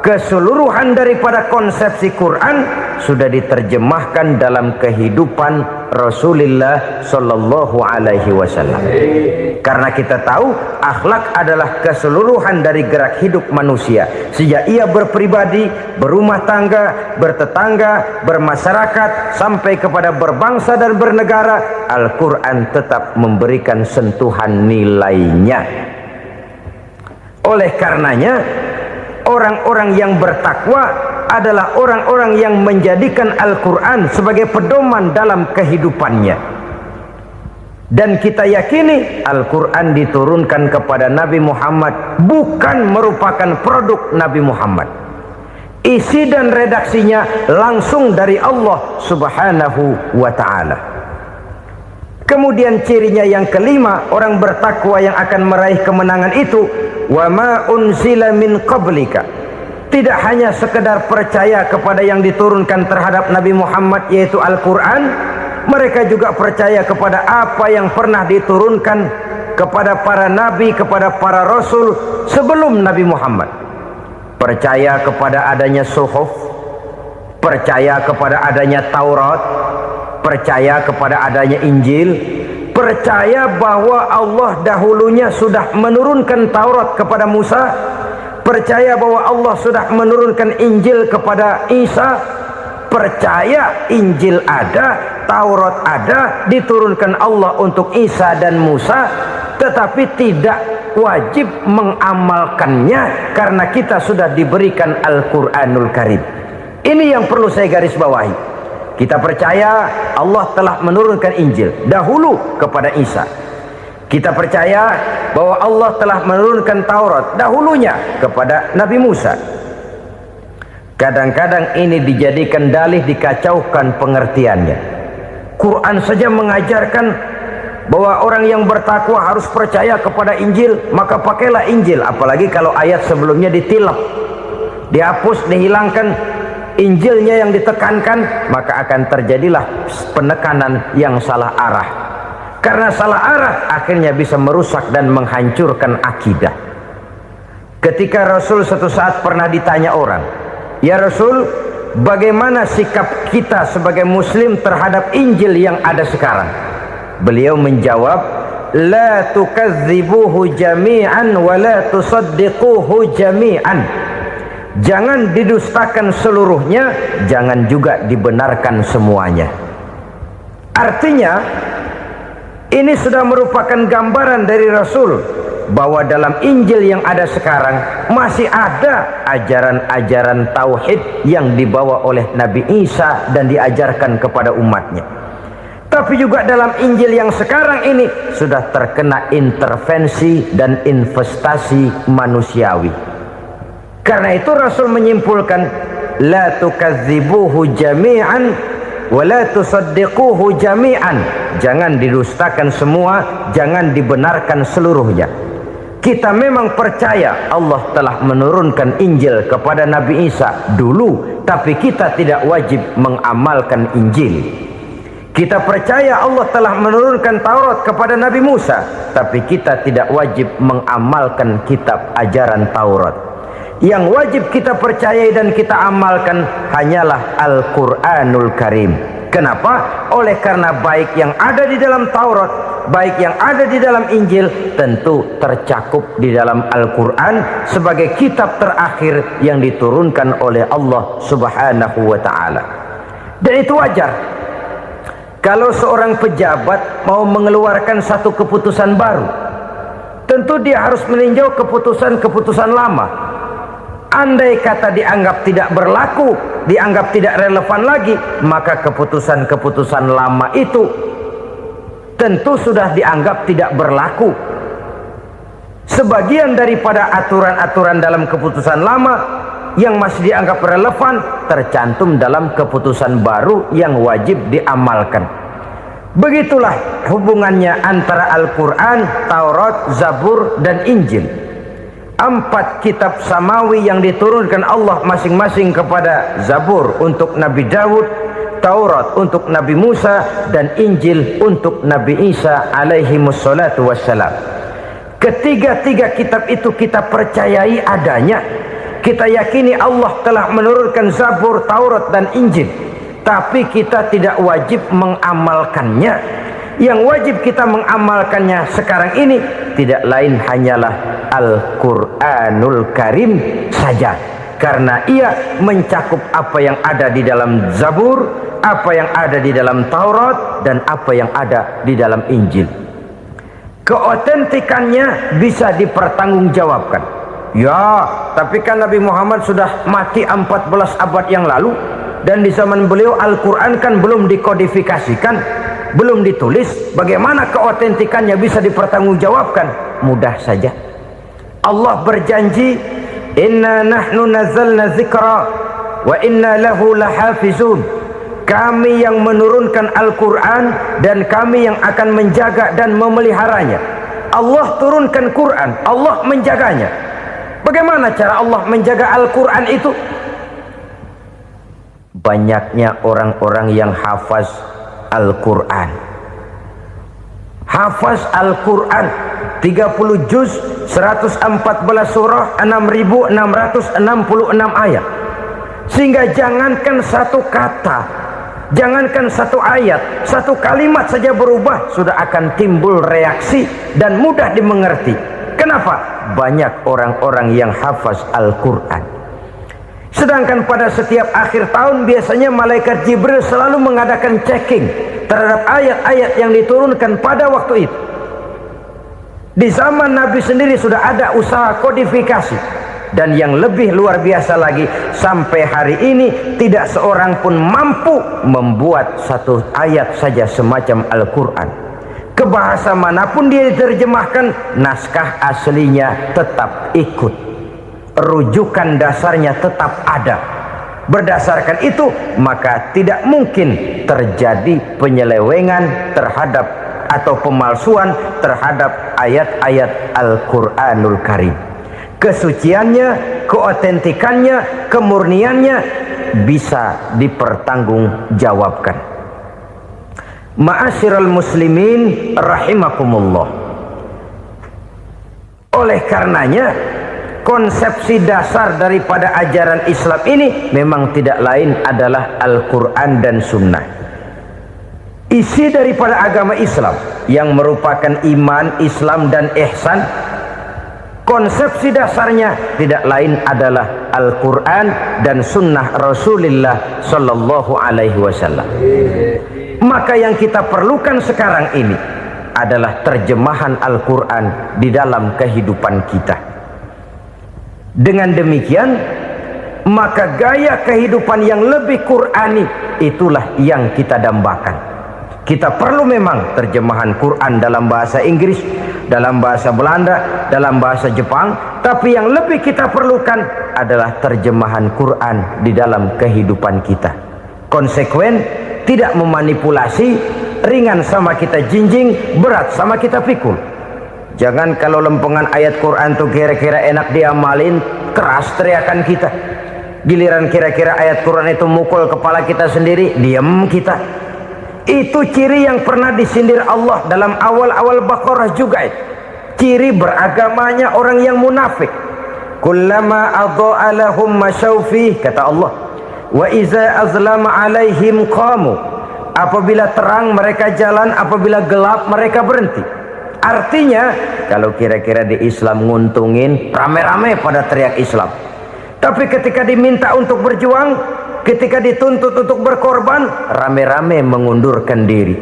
keseluruhan daripada konsepsi Quran sudah diterjemahkan dalam kehidupan Rasulullah sallallahu alaihi wasallam. Karena kita tahu akhlak adalah keseluruhan dari gerak hidup manusia. Sejak ia berpribadi, berumah tangga, bertetangga, bermasyarakat, sampai kepada berbangsa dan bernegara, Al-Quran tetap memberikan sentuhan nilainya. Oleh karenanya, orang-orang yang bertakwa adalah orang-orang yang menjadikan Al-Quran sebagai pedoman dalam kehidupannya. Dan kita yakini Al-Quran diturunkan kepada Nabi Muhammad bukan merupakan produk Nabi Muhammad. Isi dan redaksinya langsung dari Allah subhanahu wa ta'ala. Kemudian cirinya yang kelima, orang bertakwa yang akan meraih kemenangan itu, wa ma unzila min qablika, tidak hanya sekedar percaya kepada yang diturunkan terhadap Nabi Muhammad yaitu Al-Quran, mereka juga percaya kepada apa yang pernah diturunkan kepada para nabi, kepada para rasul sebelum Nabi Muhammad. Percaya kepada adanya suhuf, percaya kepada adanya Taurat, percaya kepada adanya Injil, percaya bahwa Allah dahulunya sudah menurunkan Taurat kepada Musa, percaya bahwa Allah sudah menurunkan Injil kepada Isa, percaya Injil ada, Taurat ada, diturunkan Allah untuk Isa dan Musa, tetapi tidak wajib mengamalkannya karena kita sudah diberikan Al-Quranul Karim. Ini yang perlu saya garis bawahi. Kita percaya Allah telah menurunkan Injil dahulu kepada Isa. Kita percaya bahwa Allah telah menurunkan Taurat dahulunya kepada Nabi Musa. Kadang-kadang ini dijadikan dalih, dikacaukan pengertiannya. Quran saja mengajarkan bahwa orang yang bertakwa harus percaya kepada Injil, maka pakailah Injil. Apalagi kalau ayat sebelumnya ditilap, dihapus, dihilangkan, Injilnya yang ditekankan, maka akan terjadilah penekanan yang salah arah. Karena salah arah akhirnya bisa merusak dan menghancurkan akidah. Ketika Rasul suatu saat pernah ditanya orang, "Ya Rasul, bagaimana sikap kita sebagai muslim terhadap Injil yang ada sekarang?" Beliau menjawab, "La tukadzibuhu jami'an wa la tusaddiquhu jami'an." Jangan didustakan seluruhnya, jangan juga dibenarkan semuanya. Artinya, ini sudah merupakan gambaran dari Rasul bahwa dalam Injil yang ada sekarang masih ada ajaran-ajaran tauhid yang dibawa oleh Nabi Isa dan diajarkan kepada umatnya. Tapi juga dalam Injil yang sekarang ini sudah terkena intervensi dan investasi manusiawi. Karena itu Rasul menyimpulkan, la tukadzibuhu jami'an wa la tusaddiquhu jami'an. Jangan didustakan semua, jangan dibenarkan seluruhnya. Kita memang percaya Allah telah menurunkan Injil kepada Nabi Isa dulu, tapi kita tidak wajib mengamalkan Injil. Kita percaya Allah telah menurunkan Taurat kepada Nabi Musa, tapi kita tidak wajib mengamalkan kitab ajaran Taurat. Yang wajib kita percayai dan kita amalkan hanyalah Al-Quranul Karim. Kenapa? Oleh karena baik yang ada di dalam Taurat, baik yang ada di dalam Injil, tentu tercakup di dalam Al-Quran sebagai kitab terakhir yang diturunkan oleh Allah Subhanahu wa Ta'ala. Dan itu wajar. Kalau seorang pejabat mau mengeluarkan satu keputusan baru, tentu dia harus meninjau keputusan-keputusan lama. Andai kata dianggap tidak berlaku, dianggap tidak relevan lagi, maka keputusan-keputusan lama itu tentu sudah dianggap tidak berlaku. Sebagian daripada aturan-aturan dalam keputusan lama yang masih dianggap relevan tercantum dalam keputusan baru yang wajib diamalkan. Begitulah hubungannya antara Al-Quran, Taurat, Zabur, dan Injil. 4 kitab samawi yang diturunkan Allah masing-masing kepada Zabur untuk Nabi Daud, Taurat untuk Nabi Musa, dan Injil untuk Nabi Isa alaihi wassalatu wassalam. Ketiga-tiga kitab itu kita percayai adanya. Kita yakini Allah telah menurunkan Zabur, Taurat, dan Injil, tapi kita tidak wajib mengamalkannya. Yang wajib kita mengamalkannya sekarang ini tidak lain hanyalah Al-Quranul Karim saja, karena ia mencakup apa yang ada di dalam Zabur, apa yang ada di dalam Taurat, dan apa yang ada di dalam Injil. Keotentikannya bisa dipertanggungjawabkan. Ya, tapi kan Nabi Muhammad sudah mati 14 abad yang lalu, dan di zaman beliau Al-Quran kan belum dikodifikasikan, belum ditulis. Bagaimana keotentikannya bisa dipertanggungjawabkan? Mudah saja. Allah berjanji, inna nahnu nazzalna dzikra wa inna lahu lahafizun. Kami yang menurunkan Al-Quran dan kami yang akan menjaga dan memeliharanya. Allah turunkan Quran, Allah menjaganya. Bagaimana cara Allah menjaga Al-Quran itu? Banyaknya orang-orang yang hafaz Al-Quran. Hafaz Al-Quran 30 juz, 114 surah, 6.666 ayat. Sehingga jangankan satu kata, jangankan satu ayat, satu kalimat saja berubah sudah akan timbul reaksi dan mudah dimengerti. Kenapa? banyak orang-orang yang hafaz Al-Quran. Sedangkan pada setiap akhir tahun biasanya malaikat Jibril selalu mengadakan checking terhadap ayat-ayat yang diturunkan pada waktu itu. Di zaman Nabi sendiri sudah ada usaha kodifikasi. Dan yang lebih luar biasa lagi, sampai hari ini tidak seorang pun mampu membuat satu ayat saja semacam Al-Quran. Ke bahasa manapun dia diterjemahkan, naskah aslinya tetap ikut, rujukan dasarnya tetap ada. Berdasarkan itu, maka tidak mungkin terjadi penyelewengan terhadap atau pemalsuan terhadap ayat-ayat Al-Quranul Karim. Kesuciannya, keotentikannya, kemurniannya bisa dipertanggungjawabkan. Ma'asyiral muslimin rahimakumullah. Oleh karenanya, konsepsi dasar daripada ajaran Islam ini memang tidak lain adalah Al-Quran dan Sunnah. Isi daripada agama Islam yang merupakan iman, Islam dan ihsan, konsepsi dasarnya tidak lain adalah Al-Quran dan Sunnah Rasulullah Sallallahu Alaihi Wasallam. Maka yang kita perlukan sekarang ini adalah terjemahan Al-Quran di dalam kehidupan kita. Dengan demikian, maka gaya kehidupan yang lebih Qurani itulah yang kita dambakan. Kita perlu memang terjemahan Quran dalam bahasa Inggris, dalam bahasa Belanda, dalam bahasa Jepang, tapi yang lebih kita perlukan adalah terjemahan Quran di dalam kehidupan kita. Konsekuen, tidak memanipulasi, ringan sama kita jinjing, berat sama kita pikul. Jangan kalau lempengan ayat Quran tuh kira-kira enak diamalin, keras teriakan kita. Giliran kira-kira ayat Quran itu mukul kepala kita sendiri, diam kita. Itu ciri yang pernah disindir Allah dalam awal-awal Baqarah juga. Ciri beragamanya orang yang munafik. Kullama adha'a lahum masyawfih, kata Allah. Wa iza azlama alaihim qamu. Apabila terang mereka jalan, apabila gelap mereka berhenti. Artinya, kalau kira-kira di Islam nguntungin, rame-rame pada teriak Islam. Tapi ketika diminta untuk berjuang, ketika dituntut untuk berkorban, rame-rame mengundurkan diri.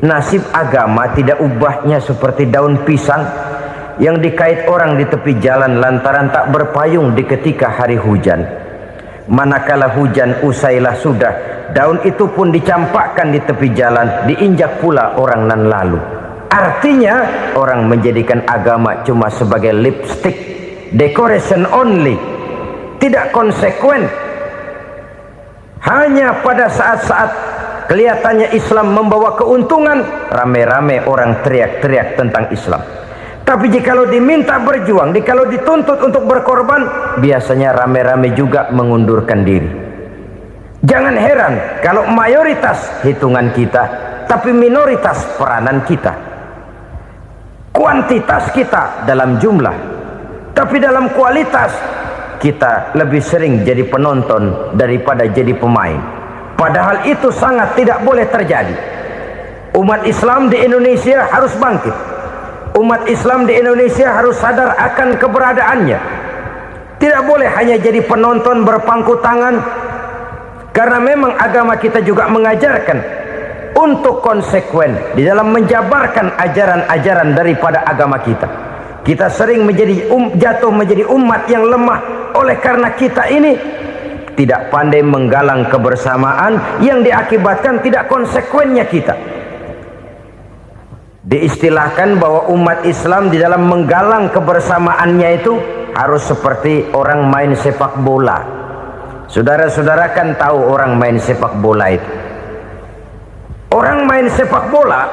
Nasib agama tidak ubahnya seperti daun pisang yang dikait orang di tepi jalan lantaran tak berpayung di ketika hari hujan. Manakala hujan usailah sudah, daun itu pun dicampakkan di tepi jalan, diinjak pula orang nan lalu. Artinya, orang menjadikan agama cuma sebagai lipstick, decoration only, tidak konsekuen. Hanya pada saat-saat kelihatannya Islam membawa keuntungan, rame-rame orang teriak-teriak tentang Islam. Tapi jikalau diminta berjuang, jikalau dituntut untuk berkorban, biasanya rame-rame juga mengundurkan diri. Jangan heran kalau mayoritas hitungan kita, tapi minoritas peranan kita. Kuantitas kita dalam jumlah, tapi dalam kualitas kita lebih sering jadi penonton daripada jadi pemain. Padahal itu sangat tidak boleh terjadi. Umat Islam di Indonesia harus bangkit. Umat Islam di Indonesia harus sadar akan keberadaannya. Tidak boleh hanya jadi penonton berpangku tangan, karena memang agama kita juga mengajarkan untuk konsekuen di dalam menjabarkan ajaran-ajaran daripada agama kita. Kita sering jatuh menjadi umat yang lemah oleh karena kita ini tidak pandai menggalang kebersamaan yang diakibatkan tidak konsekuennya kita. Diistilahkan bahwa umat Islam di dalam menggalang kebersamaannya itu harus seperti orang main sepak bola. Saudara-saudara kan tahu orang main sepak bola itu. Orang main sepak bola,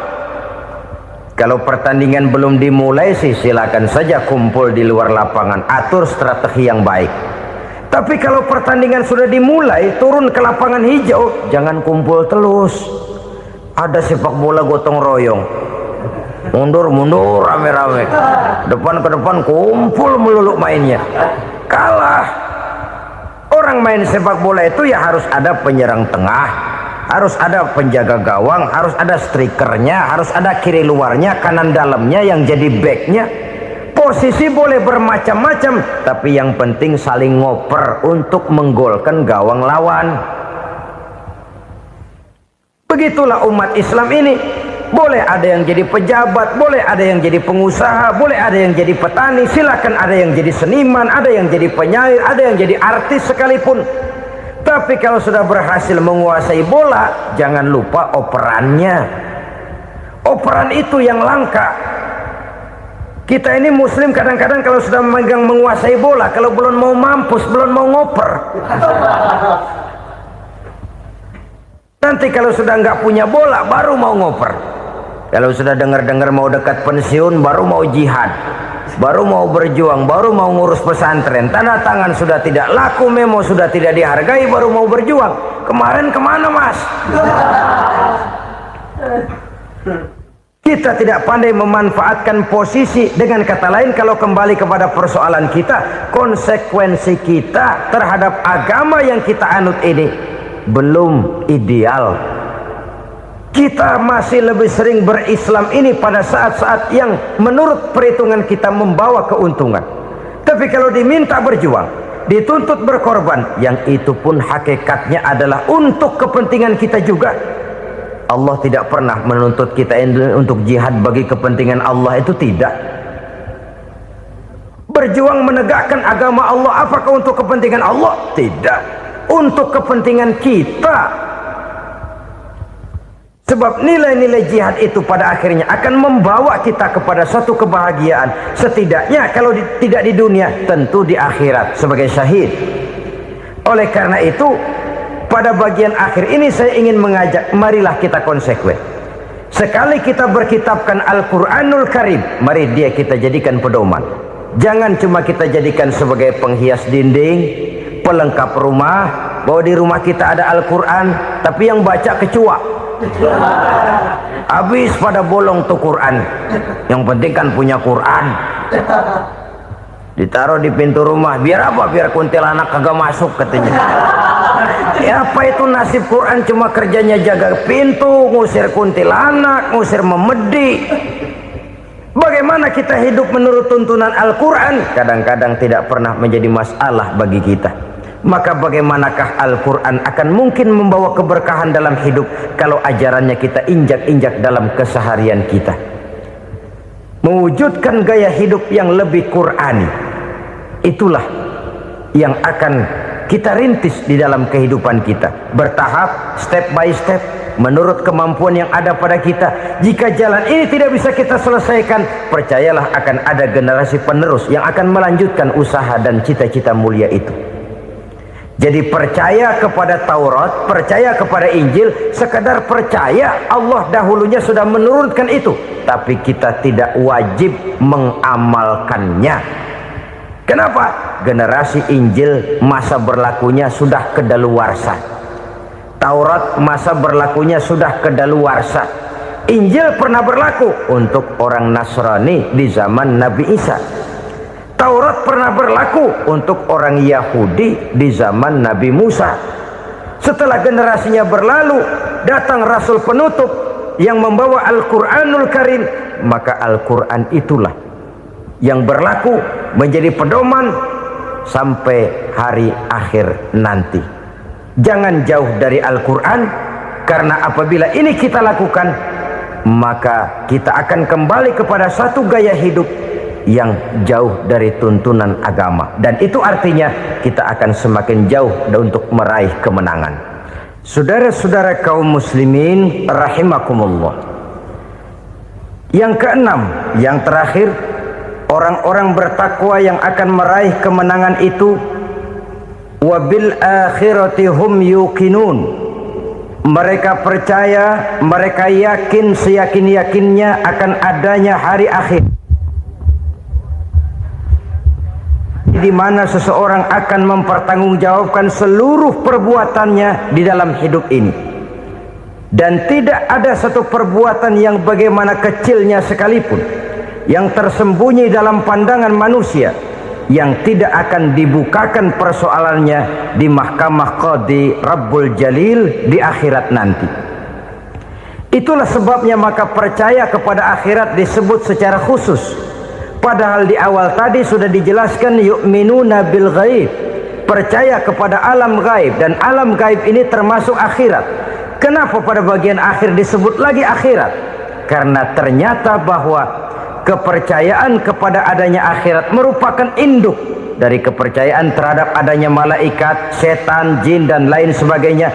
kalau pertandingan belum dimulai sih silakan saja kumpul di luar lapangan, atur strategi yang baik. Tapi kalau pertandingan sudah dimulai, turun ke lapangan hijau, jangan kumpul terus. Ada sepak bola gotong royong, mundur-mundur rame-rame, depan ke depan kumpul melulu mainnya. Kalah. Orang main sepak bola itu ya harus ada penyerang tengah, harus ada penjaga gawang, harus ada strikernya, harus ada kiri luarnya, kanan dalamnya yang jadi backnya. Posisi boleh bermacam-macam, tapi yang penting saling ngoper untuk menggolkan gawang lawan. Begitulah umat Islam ini. Boleh ada yang jadi pejabat, boleh ada yang jadi pengusaha, boleh ada yang jadi petani, silakan ada yang jadi seniman, ada yang jadi penyair, ada yang jadi artis sekalipun. Tapi kalau sudah berhasil menguasai bola, jangan lupa operannya. Operan itu yang langka. Kita ini muslim kadang-kadang kalau sudah memegang menguasai bola, kalau belum mau mampus, belum mau ngoper. Nanti kalau sudah nggak punya bola, baru mau ngoper. Kalau sudah dengar-dengar mau dekat pensiun, baru mau jihad, baru mau berjuang, baru mau ngurus pesantren. Tanda tangan sudah tidak laku, memo sudah tidak dihargai, baru mau berjuang. Kemarin kemana, Mas? Kita tidak pandai memanfaatkan posisi. Dengan kata lain, kalau kembali kepada persoalan kita, konsekuensi kita terhadap agama yang kita anut ini belum ideal. Kita masih lebih sering berislam ini pada saat-saat yang menurut perhitungan kita membawa keuntungan. Tapi kalau diminta berjuang, dituntut berkorban, yang itu pun hakikatnya adalah untuk kepentingan kita juga. Allah tidak pernah menuntut kita untuk jihad bagi kepentingan Allah, itu tidak. Berjuang menegakkan agama Allah, apakah untuk kepentingan Allah? Tidak. Untuk kepentingan kita. Sebab nilai-nilai jihad itu pada akhirnya akan membawa kita kepada suatu kebahagiaan. Setidaknya kalau tidak di dunia, tentu di akhirat sebagai syahid. Oleh karena itu, pada bagian akhir ini saya ingin mengajak, marilah kita konsekuen. Sekali kita berkitabkan Al-Quranul Karim, mari dia kita jadikan pedoman. Jangan cuma kita jadikan sebagai penghias dinding, pelengkap rumah, bahwa di rumah kita ada Al-Quran, tapi yang baca kecoa. Habis pada bolong tuh Quran. Yang penting kan punya Quran. Ditaruh di pintu rumah. Biar apa? Biar kuntilanak kagak masuk katanya. Ya apa itu nasib Quran, cuma kerjanya jaga pintu, ngusir kuntilanak, ngusir memedi. Bagaimana kita hidup menurut tuntunan Al-Quran? Kadang-kadang tidak pernah menjadi masalah bagi kita. Maka bagaimanakah Al-Quran akan mungkin membawa keberkahan dalam hidup kalau ajarannya kita injak-injak dalam keseharian kita? Mewujudkan gaya hidup yang lebih Qurani, itulah yang akan kita rintis di dalam kehidupan kita, bertahap, step by step, menurut kemampuan yang ada pada kita. Jika jalan ini tidak bisa kita selesaikan, percayalah akan ada generasi penerus yang akan melanjutkan usaha dan cita-cita mulia itu. Jadi percaya kepada Taurat, percaya kepada Injil, sekadar percaya Allah dahulunya sudah menurunkan itu, tapi kita tidak wajib mengamalkannya. Kenapa? Generasi Injil masa berlakunya sudah kedaluarsa. Taurat masa berlakunya sudah kedaluarsa. Injil pernah berlaku untuk orang Nasrani di zaman Nabi Isa. Taurat pernah berlaku untuk orang Yahudi di zaman Nabi Musa. Setelah generasinya berlalu, datang Rasul penutup yang membawa Al-Quranul Karim. Maka Al-Quran itulah yang berlaku menjadi pedoman sampai hari akhir nanti. Jangan jauh dari Al-Quran, karena apabila ini kita lakukan, maka kita akan kembali kepada satu gaya hidup yang jauh dari tuntunan agama, dan itu artinya kita akan semakin jauh untuk meraih kemenangan. Saudara-saudara kaum muslimin rahimakumullah. Yang keenam, yang terakhir, orang-orang bertakwa yang akan meraih kemenangan itu wabil akhirati hum yuqinun. Mereka percaya, mereka yakin seyakin-yakinnya akan adanya hari akhir, di mana seseorang akan mempertanggungjawabkan seluruh perbuatannya di dalam hidup ini, dan tidak ada satu perbuatan yang bagaimana kecilnya sekalipun yang tersembunyi dalam pandangan manusia yang tidak akan dibukakan persoalannya di mahkamah Qadi Rabbul Jalil di akhirat nanti. Itulah sebabnya maka percaya kepada akhirat disebut secara khusus. Padahal di awal tadi sudah dijelaskan yu'minuna bil ghaib, percaya kepada alam gaib, dan alam gaib ini termasuk akhirat. Kenapa pada bagian akhir disebut lagi akhirat? Karena ternyata bahwa kepercayaan kepada adanya akhirat merupakan induk dari kepercayaan terhadap adanya malaikat, setan, jin dan lain sebagainya,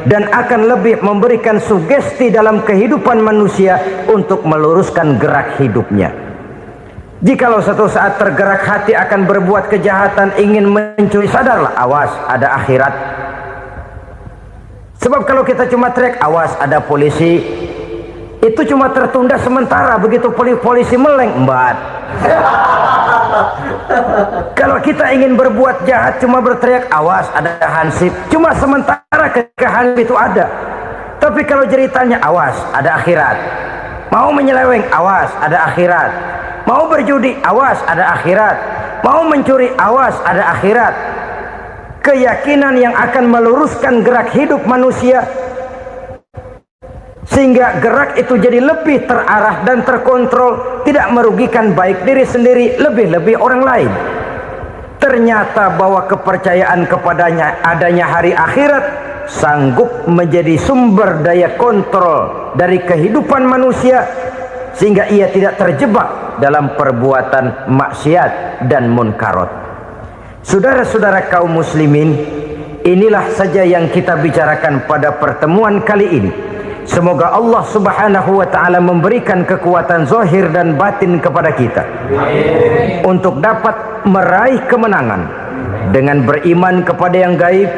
dan akan lebih memberikan sugesti dalam kehidupan manusia untuk meluruskan gerak hidupnya. Jikalau satu saat tergerak hati akan berbuat kejahatan, ingin mencuri, sadarlah, awas ada akhirat. Sebab kalau kita cuma teriak awas ada polisi, itu cuma tertunda sementara. Begitu polisi meleng, embat. Kalau kita ingin berbuat jahat cuma berteriak awas ada hansip, cuma sementara ketika hansip itu ada. Tapi kalau ceritanya awas ada akhirat, mau menyeleweng awas ada akhirat, mau berjudi awas ada akhirat, mau mencuri awas ada akhirat. Keyakinan yang akan meluruskan gerak hidup manusia sehingga gerak itu jadi lebih terarah dan terkontrol, tidak merugikan baik diri sendiri, lebih-lebih orang lain. Ternyata bahwa kepercayaan kepadanya adanya hari akhirat sanggup menjadi sumber daya kontrol dari kehidupan manusia, sehingga ia tidak terjebak dalam perbuatan maksiat dan munkarat. Saudara-saudara kaum muslimin, inilah saja yang kita bicarakan pada pertemuan kali ini. Semoga Allah subhanahu wa ta'ala memberikan kekuatan zahir dan batin kepada kita. Amin. Untuk dapat meraih kemenangan dengan beriman kepada yang gaib,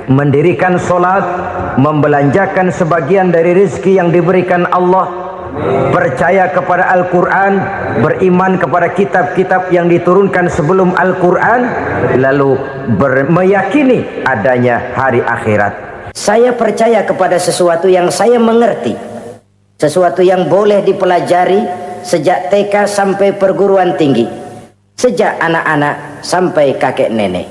mendirikan solat, membelanjakan sebagian dari rezeki yang diberikan Allah, percaya kepada Al-Quran, beriman kepada kitab-kitab yang diturunkan sebelum Al-Quran, lalu meyakini adanya hari akhirat. Saya percaya kepada sesuatu yang saya mengerti, sesuatu yang boleh dipelajari sejak TK sampai perguruan tinggi, sejak anak-anak sampai kakek nenek.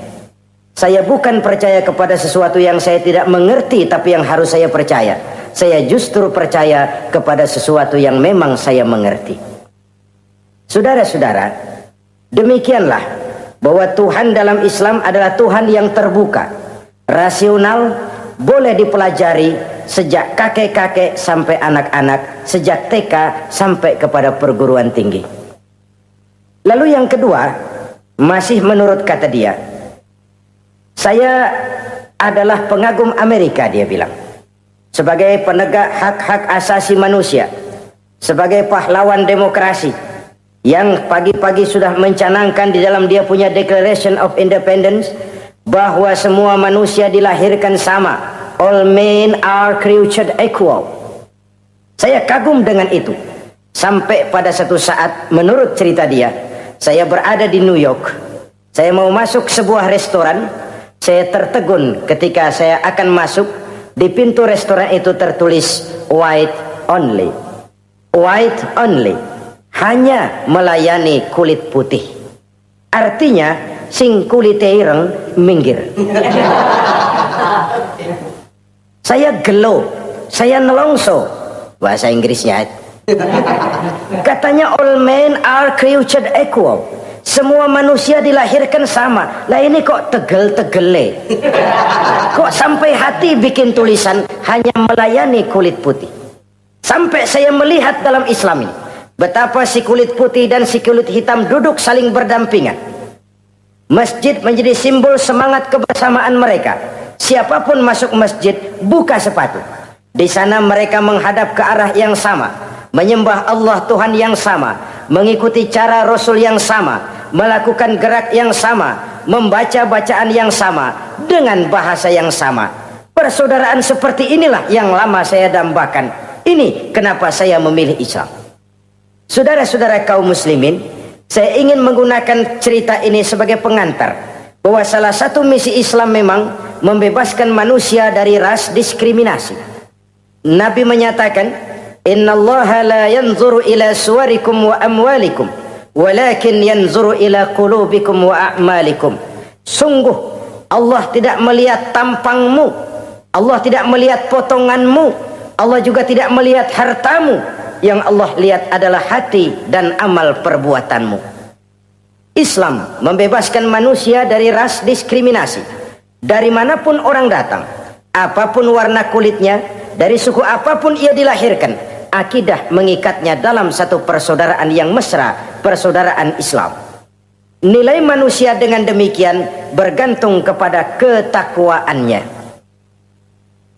Saya bukan percaya kepada sesuatu yang saya tidak mengerti tapi yang harus saya percaya. Saya justru percaya kepada sesuatu yang memang saya mengerti. Saudara-saudara, demikianlah bahwa Tuhan dalam Islam adalah Tuhan yang terbuka, rasional, boleh dipelajari sejak kakek-kakek sampai anak-anak, sejak TK sampai kepada perguruan tinggi. Lalu yang kedua, masih menurut kata dia, saya adalah pengagum Amerika, dia bilang, sebagai penegak hak-hak asasi manusia, sebagai pahlawan demokrasi yang pagi-pagi sudah mencanangkan di dalam dia punya Declaration of Independence bahwa semua manusia dilahirkan sama, all men are created equal. Saya kagum dengan itu, sampai pada satu saat menurut cerita dia, saya berada di New York, saya mau masuk sebuah restoran, saya tertegun ketika saya akan masuk. Di pintu restoran itu tertulis white only, white only, hanya melayani kulit putih. Artinya sing kulite ireng minggir. Saya gelo, saya nelongso, bahasa Inggrisnya. Katanya all men are created equal, semua manusia dilahirkan sama. Lah ini kok tegel-tegele, kok sampai hati bikin tulisan hanya melayani kulit putih. Sampai saya melihat dalam Islam ini betapa si kulit putih dan si kulit hitam duduk saling berdampingan. Masjid menjadi simbol semangat kebersamaan mereka. Siapapun masuk masjid, buka sepatu. Di sana mereka menghadap ke arah yang sama, menyembah Allah Tuhan yang sama, mengikuti cara Rasul yang sama, melakukan gerak yang sama, membaca bacaan yang sama, dengan bahasa yang sama. Persaudaraan seperti inilah yang lama saya dambakan. Ini kenapa saya memilih Islam. Saudara-saudara kaum muslimin, saya ingin menggunakan cerita ini sebagai pengantar bahwa salah satu misi Islam memang membebaskan manusia dari ras diskriminasi. Nabi menyatakan, innallaha la yanzuru ila suwarikum wa amwalikum, walakin yanzuru ila qulubikum wa a'malikum. Sungguh Allah tidak melihat tampangmu, Allah tidak melihat potonganmu, Allah juga tidak melihat hartamu. Yang Allah lihat adalah hati dan amal perbuatanmu. Islam membebaskan manusia dari ras diskriminasi. Dari manapun orang datang, apapun warna kulitnya, dari suku apapun ia dilahirkan, akidah mengikatnya dalam satu persaudaraan yang mesra, persaudaraan Islam. Nilai manusia dengan demikian bergantung kepada ketakwaannya.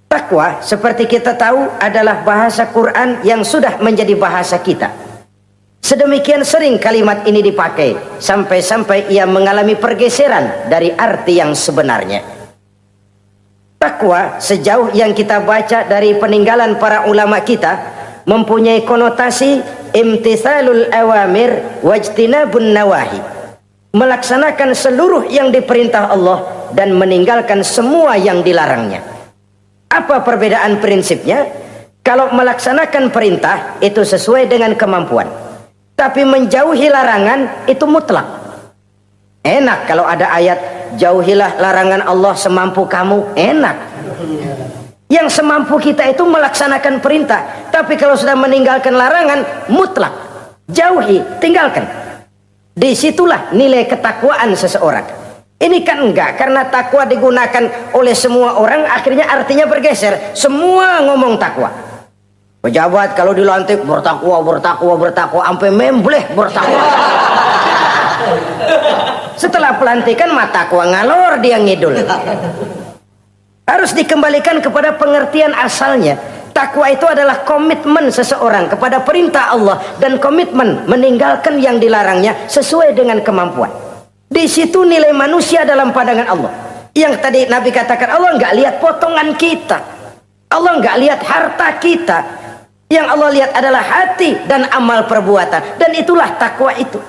Takwa, seperti kita tahu, adalah bahasa Quran yang sudah menjadi bahasa kita. Sedemikian sering kalimat ini dipakai, sampai-sampai ia mengalami pergeseran dari arti yang sebenarnya. Takwa, sejauh yang kita baca dari peninggalan para ulama kita, mempunyai konotasi imtithalul awamir wajtinabun nawahi. Melaksanakan seluruh yang diperintah Allah dan meninggalkan semua yang dilarangnya. Apa perbedaan prinsipnya? Kalau melaksanakan perintah itu sesuai dengan kemampuan, tapi menjauhi larangan itu mutlak. Enak kalau ada ayat jauhilah larangan Allah semampu kamu, enak. Yang semampu kita itu melaksanakan perintah, tapi kalau sudah meninggalkan larangan mutlak, jauhi, tinggalkan. Disitulah nilai ketakwaan seseorang. Ini kan enggak, karena takwa digunakan oleh semua orang, akhirnya artinya bergeser. Semua ngomong takwa. Pejabat kalau dilantik bertakwa, bertakwa, bertakwa, sampai membleh bertakwa. Setelah pelantikan mata takwa ngalor dia ngidul. Harus dikembalikan kepada pengertian asalnya. Takwa itu adalah komitmen seseorang kepada perintah Allah dan komitmen meninggalkan yang dilarangnya sesuai dengan kemampuan. Di situ nilai manusia dalam pandangan Allah. Yang tadi Nabi katakan, Allah nggak lihat potongan kita, Allah nggak lihat harta kita. Yang Allah lihat adalah hati dan amal perbuatan, dan itulah takwa itu.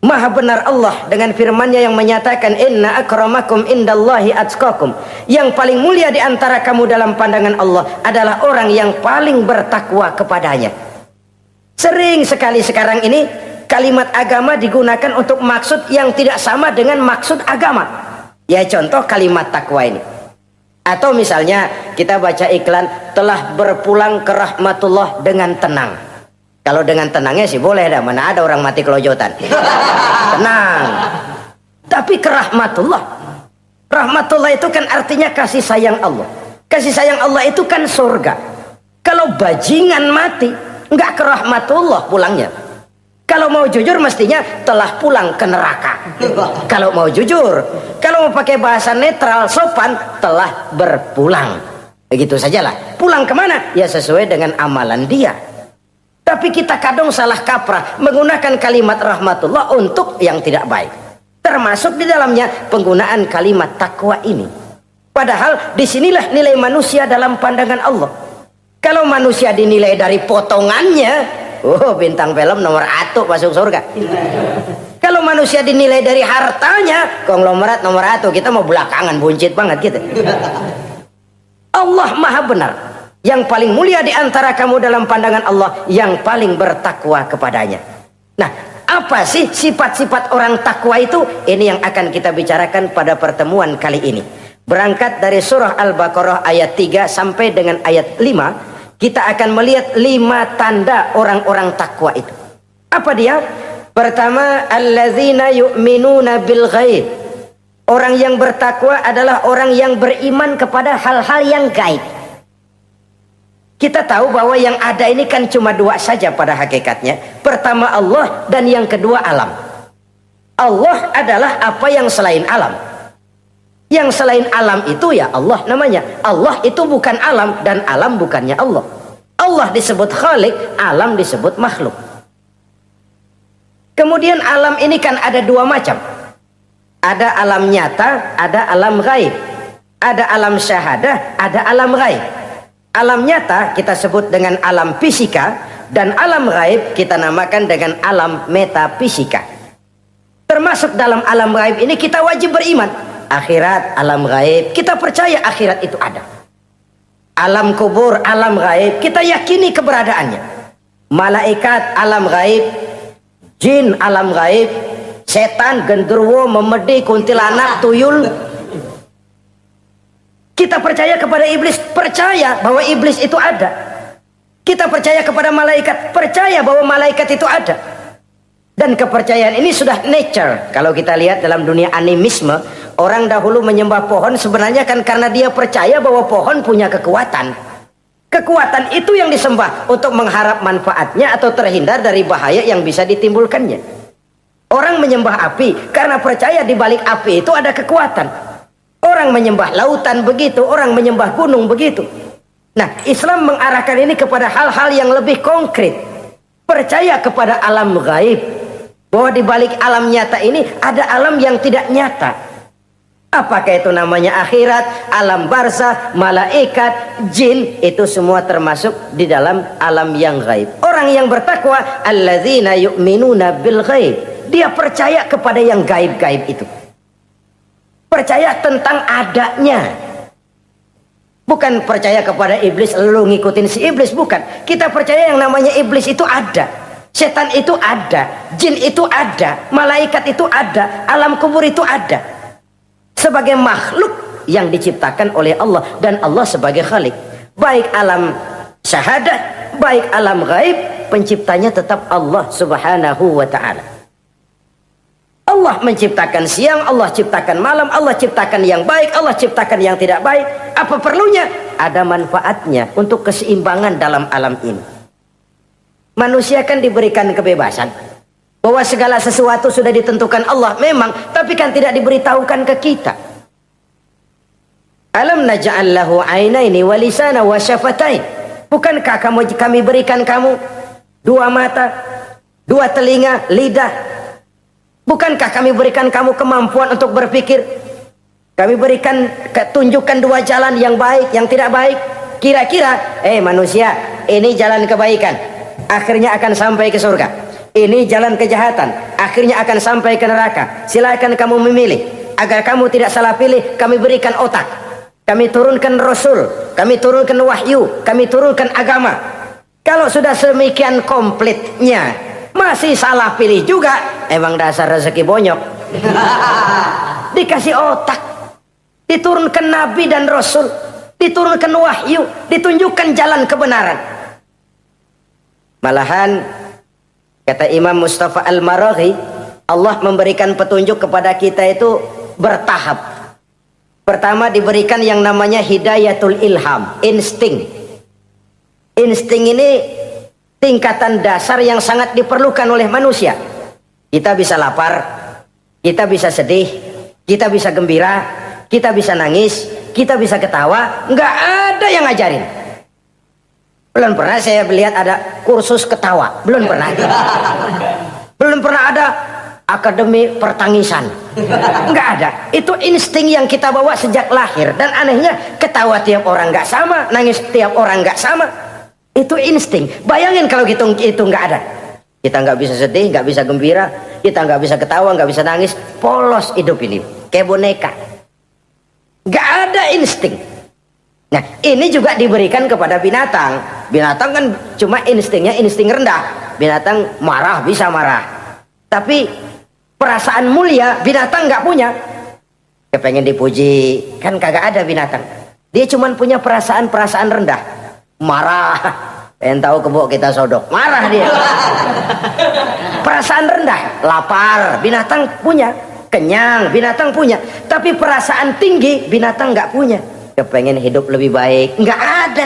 Maha benar Allah dengan firman-Nya yang menyatakan, inna akramakum indallahi atqakum. Yang paling mulia di antara kamu dalam pandangan Allah adalah orang yang paling bertakwa kepadanya. Sering sekali sekarang ini kalimat agama digunakan untuk maksud yang tidak sama dengan maksud agama. Ya contoh kalimat takwa ini. Atau misalnya kita baca iklan, telah berpulang ke rahmatullah dengan tenang. Kalau dengan tenangnya sih boleh dah, mana ada orang mati kelojotan. Tenang. Tapi ke rahmatullah. Rahmatullah itu kan artinya kasih sayang Allah. Kasih sayang Allah itu kan surga. Kalau bajingan mati, enggak ke rahmatullah pulangnya. Kalau mau jujur mestinya telah pulang ke neraka. Kalau mau jujur, kalau mau pakai bahasa netral sopan, telah berpulang. Begitu sajalah. Pulang kemana? Ya sesuai dengan amalan dia. Tapi kita kadang salah kaprah menggunakan kalimat rahmatullah untuk yang tidak baik. Termasuk di dalamnya penggunaan kalimat takwa ini. Padahal disinilah nilai manusia dalam pandangan Allah. Kalau manusia dinilai dari potongannya, oh bintang film nomor 1 masuk surga. Kalau manusia dinilai dari hartanya, konglomerat nomor 1, kita mau belakangan, buncit banget gitu. Allah maha benar. Yang paling mulia di antara kamu dalam pandangan Allah, yang paling bertakwa kepadanya. Nah, apa sih sifat-sifat orang takwa itu? Ini yang akan kita bicarakan pada pertemuan kali ini. Berangkat dari surah Al-Baqarah ayat 3 sampai dengan ayat 5, kita akan melihat 5 tanda orang-orang takwa itu. Apa dia? Pertama, allazina yu'minuna bil ghaib. Orang yang bertakwa adalah orang yang beriman kepada hal-hal yang gaib. Kita tahu bahwa yang ada ini kan cuma 2 saja pada hakikatnya. Pertama Allah, dan yang kedua alam. Allah adalah apa yang selain alam. Yang selain alam itu ya Allah namanya. Allah itu bukan alam, dan alam bukannya Allah. Allah disebut Khalik, alam disebut makhluk. Kemudian alam ini kan ada 2 macam. Ada alam nyata, ada alam gaib. Ada alam syahadah, ada alam gaib. Alam nyata kita sebut dengan alam fisika, dan alam gaib kita namakan dengan alam metafisika. Termasuk dalam alam gaib ini kita wajib beriman. Akhirat, alam gaib, kita percaya akhirat itu ada. Alam kubur, alam gaib, kita yakini keberadaannya. Malaikat, alam gaib. Jin, alam gaib. Setan, genderuwo, memedi, kuntilanak, tuyul. Kita percaya kepada iblis, percaya bahwa iblis itu ada. Kita percaya kepada malaikat, percaya bahwa malaikat itu ada. Dan kepercayaan ini sudah nature. Kalau kita lihat dalam dunia animisme, orang dahulu menyembah pohon sebenarnya kan karena dia percaya bahwa pohon punya kekuatan. Kekuatan itu yang disembah untuk mengharap manfaatnya atau terhindar dari bahaya yang bisa ditimbulkannya. Orang menyembah api karena percaya di balik api itu ada kekuatan. Orang menyembah lautan begitu, orang menyembah gunung begitu. Nah, Islam mengarahkan ini kepada hal-hal yang lebih konkret. Percaya kepada alam gaib. Bahwa di balik alam nyata ini ada alam yang tidak nyata. Apakah itu namanya akhirat, alam barzah, malaikat, jin, itu semua termasuk di dalam alam yang gaib. Orang yang bertakwa, alladzina yu'minuna bil ghaib. Dia percaya kepada yang gaib-gaib itu. Percaya tentang adanya. Bukan percaya kepada iblis lalu ngikutin si iblis, bukan. Kita percaya yang namanya iblis itu ada. Setan itu ada, jin itu ada, malaikat itu ada, alam kubur itu ada. Sebagai makhluk yang diciptakan oleh Allah dan Allah sebagai khalik. Baik alam syahadat, baik alam gaib, penciptanya tetap Allah Subhanahu wa ta'ala. Allah menciptakan siang, Allah ciptakan malam, Allah ciptakan yang baik, Allah ciptakan yang tidak baik. Apa perlunya? Ada manfaatnya untuk keseimbangan dalam alam ini. Manusia kan diberikan kebebasan bahwa segala sesuatu sudah ditentukan Allah memang, tapi kan tidak diberitahukan ke kita. Alam naj'al lahu 'ainaini wa lisana wa syafatain. Bukankah kami berikan kamu dua mata, dua telinga, lidah? Bukankah kami berikan kamu kemampuan untuk berpikir? Kami berikan tunjukkan dua jalan yang baik, yang tidak baik. Kira-kira, manusia, ini jalan kebaikan, akhirnya akan sampai ke surga. Ini jalan kejahatan, akhirnya akan sampai ke neraka. Silakan kamu memilih. Agar kamu tidak salah pilih, kami berikan otak. Kami turunkan Rasul, kami turunkan wahyu, kami turunkan agama. Kalau sudah semikian komplitnya, masih salah pilih juga, emang dasar rezeki bonyok. Dikasih otak, diturunkan Nabi dan Rasul, diturunkan wahyu, ditunjukkan jalan kebenaran. Malahan kata Imam Mustafa Al-Maraghi, Allah memberikan petunjuk kepada kita itu bertahap. Pertama diberikan yang namanya hidayatul ilham, insting. Insting ini tingkatan dasar yang sangat diperlukan oleh manusia. Kita bisa lapar, kita bisa sedih, kita bisa gembira, kita bisa nangis, kita bisa ketawa. Nggak ada yang ngajarin. Belum pernah saya melihat ada kursus ketawa. Belum pernah. Belum pernah ada akademi pertangisan. Nggak ada. Itu insting yang kita bawa sejak lahir. Dan anehnya ketawa tiap orang nggak sama, nangis tiap orang nggak sama. Itu insting. Bayangin kalau itu nggak ada. Kita nggak bisa sedih, nggak bisa gembira, kita nggak bisa ketawa, nggak bisa nangis. Polos hidup ini, kayak boneka. Nggak ada insting. Nah, ini juga diberikan kepada binatang. Binatang kan cuma instingnya insting rendah. Binatang marah bisa marah. Tapi perasaan mulia binatang nggak punya. Kepengen dipuji, kan kagak ada binatang. Dia cuma punya perasaan-perasaan rendah. Marah. Pengen tahu kebo kita sodok. Marah dia. Perasaan rendah, lapar, binatang punya. Kenyang, binatang punya. Tapi perasaan tinggi binatang nggak punya. Kepengen hidup lebih baik, nggak ada.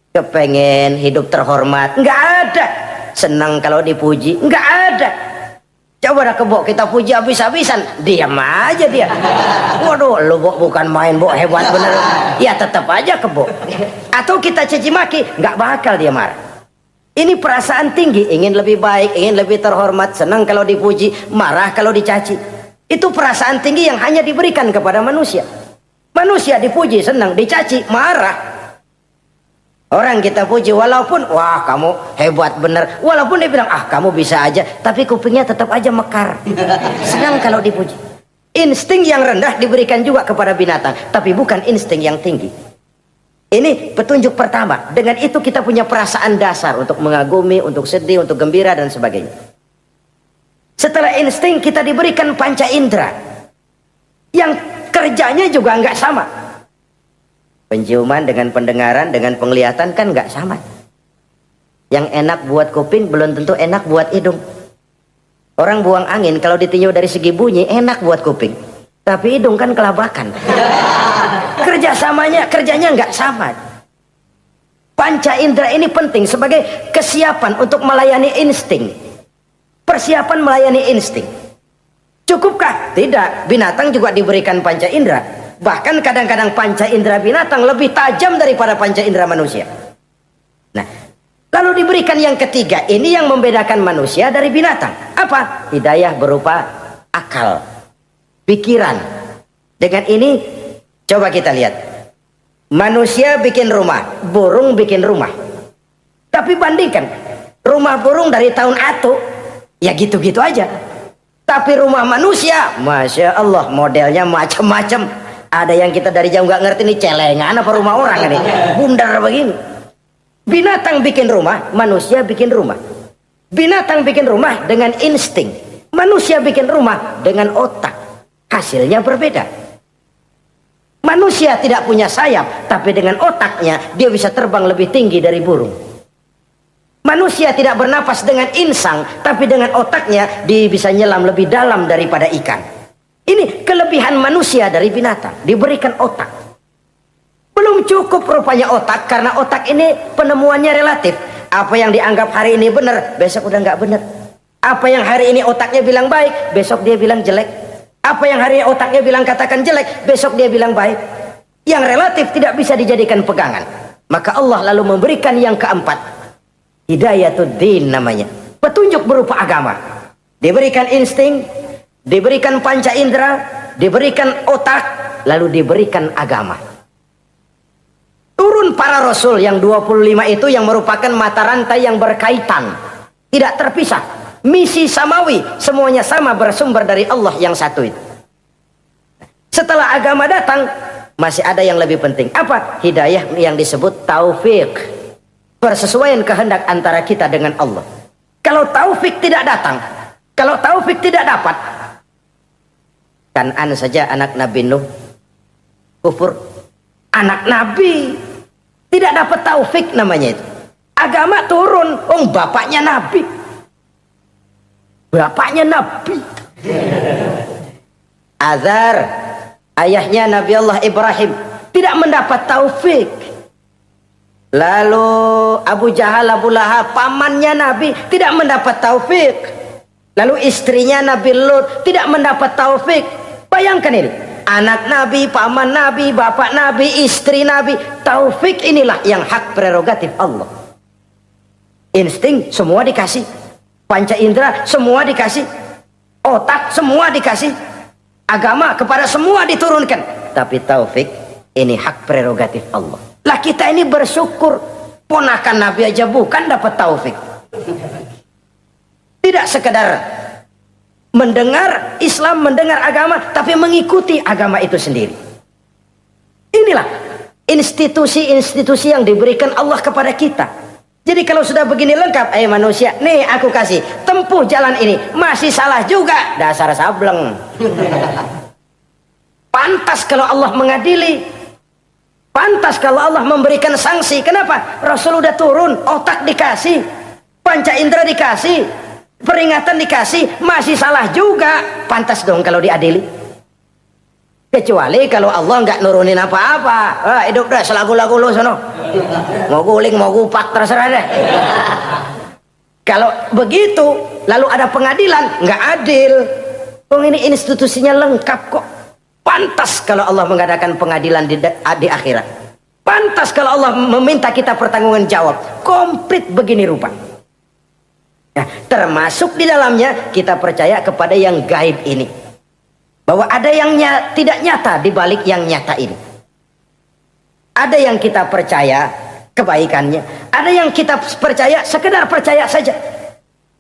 Kepengen hidup terhormat, nggak ada. Senang kalau dipuji, nggak ada. Coba dah kebo kita puji habis-habisan, diam aja dia. Waduh, lu Bo bukan main Bo, hebat bener. Ya tetap aja kebo. Atau kita caci maki, nggak bakal dia marah. Ini perasaan tinggi, ingin lebih baik, ingin lebih terhormat, senang kalau dipuji, marah kalau dicaci. Itu perasaan tinggi yang hanya diberikan kepada manusia. Manusia dipuji senang, dicaci marah. Orang kita puji walaupun wah kamu hebat bener, walaupun dia bilang ah kamu bisa aja, tapi kupingnya tetap aja mekar. Senang kalau dipuji. Insting yang rendah diberikan juga kepada binatang, tapi bukan insting yang tinggi. Ini petunjuk pertama. Dengan itu kita punya perasaan dasar untuk mengagumi, untuk sedih, untuk gembira dan sebagainya. Setelah insting kita diberikan panca indera yang kerjanya juga nggak sama. Penciuman dengan pendengaran dengan penglihatan kan nggak sama. Yang enak buat kuping belum tentu enak buat hidung. Orang buang angin kalau ditinjau dari segi bunyi enak buat kuping, tapi hidung kan kelabakan. Kerjanya nggak sama. Panca indera ini penting sebagai kesiapan untuk melayani insting. Persiapan melayani insting. Cukupkah? Tidak. Binatang juga diberikan panca indera. Bahkan kadang-kadang panca indera binatang lebih tajam daripada panca indera manusia. Nah, lalu diberikan yang ketiga, ini yang membedakan manusia dari binatang. Apa? Hidayah berupa akal, pikiran. Dengan ini coba kita lihat. Manusia bikin rumah, burung bikin rumah. Tapi bandingkan, rumah burung dari tahun atu, ya gitu-gitu aja. Tapi rumah manusia, Masya Allah, modelnya macam-macam. Ada yang kita dari jauh nggak ngerti, ini celengan apa rumah orang ini, bundar begini. Binatang bikin rumah, manusia bikin rumah. Binatang bikin rumah dengan insting, manusia bikin rumah dengan otak. Hasilnya berbeda. Manusia tidak punya sayap, tapi dengan otaknya dia bisa terbang lebih tinggi dari burung. Manusia tidak bernapas dengan insang, tapi dengan otaknya dia bisa nyelam lebih dalam daripada ikan. Ini kelebihan manusia dari binatang, diberikan otak. Belum cukup rupanya otak, karena otak ini penemuannya relatif. Apa yang dianggap hari ini benar, besok udah nggak benar. Apa yang hari ini otaknya bilang baik, besok dia bilang jelek. Apa yang hari ini otaknya bilang katakan jelek, besok dia bilang baik. Yang relatif tidak bisa dijadikan pegangan. Maka Allah lalu memberikan yang keempat, Hidayatuddin namanya, petunjuk berupa agama. Diberikan insting, diberikan panca indera, diberikan otak, lalu diberikan agama. Turun para rasul yang 25 itu yang merupakan mata rantai yang berkaitan, tidak terpisah. Misi samawi, semuanya sama bersumber dari Allah yang satu itu. Setelah agama datang, masih ada yang lebih penting. Apa? Hidayah yang disebut taufik. Persesuaian kehendak antara kita dengan Allah. Kalau taufik tidak datang, kalau taufik tidak dapat, Kan'an saja anak Nabi Nuh kufur. Anak Nabi tidak dapat taufik namanya itu. Agama turun, bapaknya Nabi. Bapaknya Nabi. Azar, ayahnya Nabi Allah Ibrahim, tidak mendapat taufik. Lalu Abu Jahal, Abu Lahab, pamannya Nabi, tidak mendapat taufik. Lalu istrinya Nabi Lut tidak mendapat taufik. Bayangkan ini, anak Nabi, paman Nabi, bapak Nabi, istri Nabi. Taufik inilah yang hak prerogatif Allah. Insting semua dikasih, panca indera semua dikasih, otak semua dikasih, agama kepada semua diturunkan. Tapi taufik ini hak prerogatif Allah. Lah kita ini bersyukur, ponakan Nabi aja bukan dapat taufik. Tidak sekedar mendengar Islam, mendengar agama, tapi mengikuti agama itu sendiri. Inilah institusi-institusi yang diberikan Allah kepada kita. Jadi kalau sudah begini lengkap, manusia, nih aku kasih, tempuh jalan ini, masih salah juga, dasar sableng. Pantas kalau Allah mengadili, pantas kalau Allah memberikan sanksi. Kenapa? Rasul udah turun, otak dikasih, panca indera dikasih, peringatan dikasih, masih salah juga. Pantas dong kalau diadili. Kecuali kalau Allah nggak nurunin apa-apa, hidup dah selagu-lagu lu sono, mau guling mau gupak terserah deh. Kalau begitu lalu ada pengadilan, nggak adil. Ini institusinya lengkap kok. Pantas kalau Allah mengadakan pengadilan di akhirat. Pantas kalau Allah meminta kita pertanggungan jawab. Komplit begini rupa. Nah, termasuk di dalamnya kita percaya kepada yang gaib ini. Bahwa ada yang tidak nyata di balik yang nyata ini. Ada yang kita percaya kebaikannya. Ada yang kita percaya sekedar percaya saja.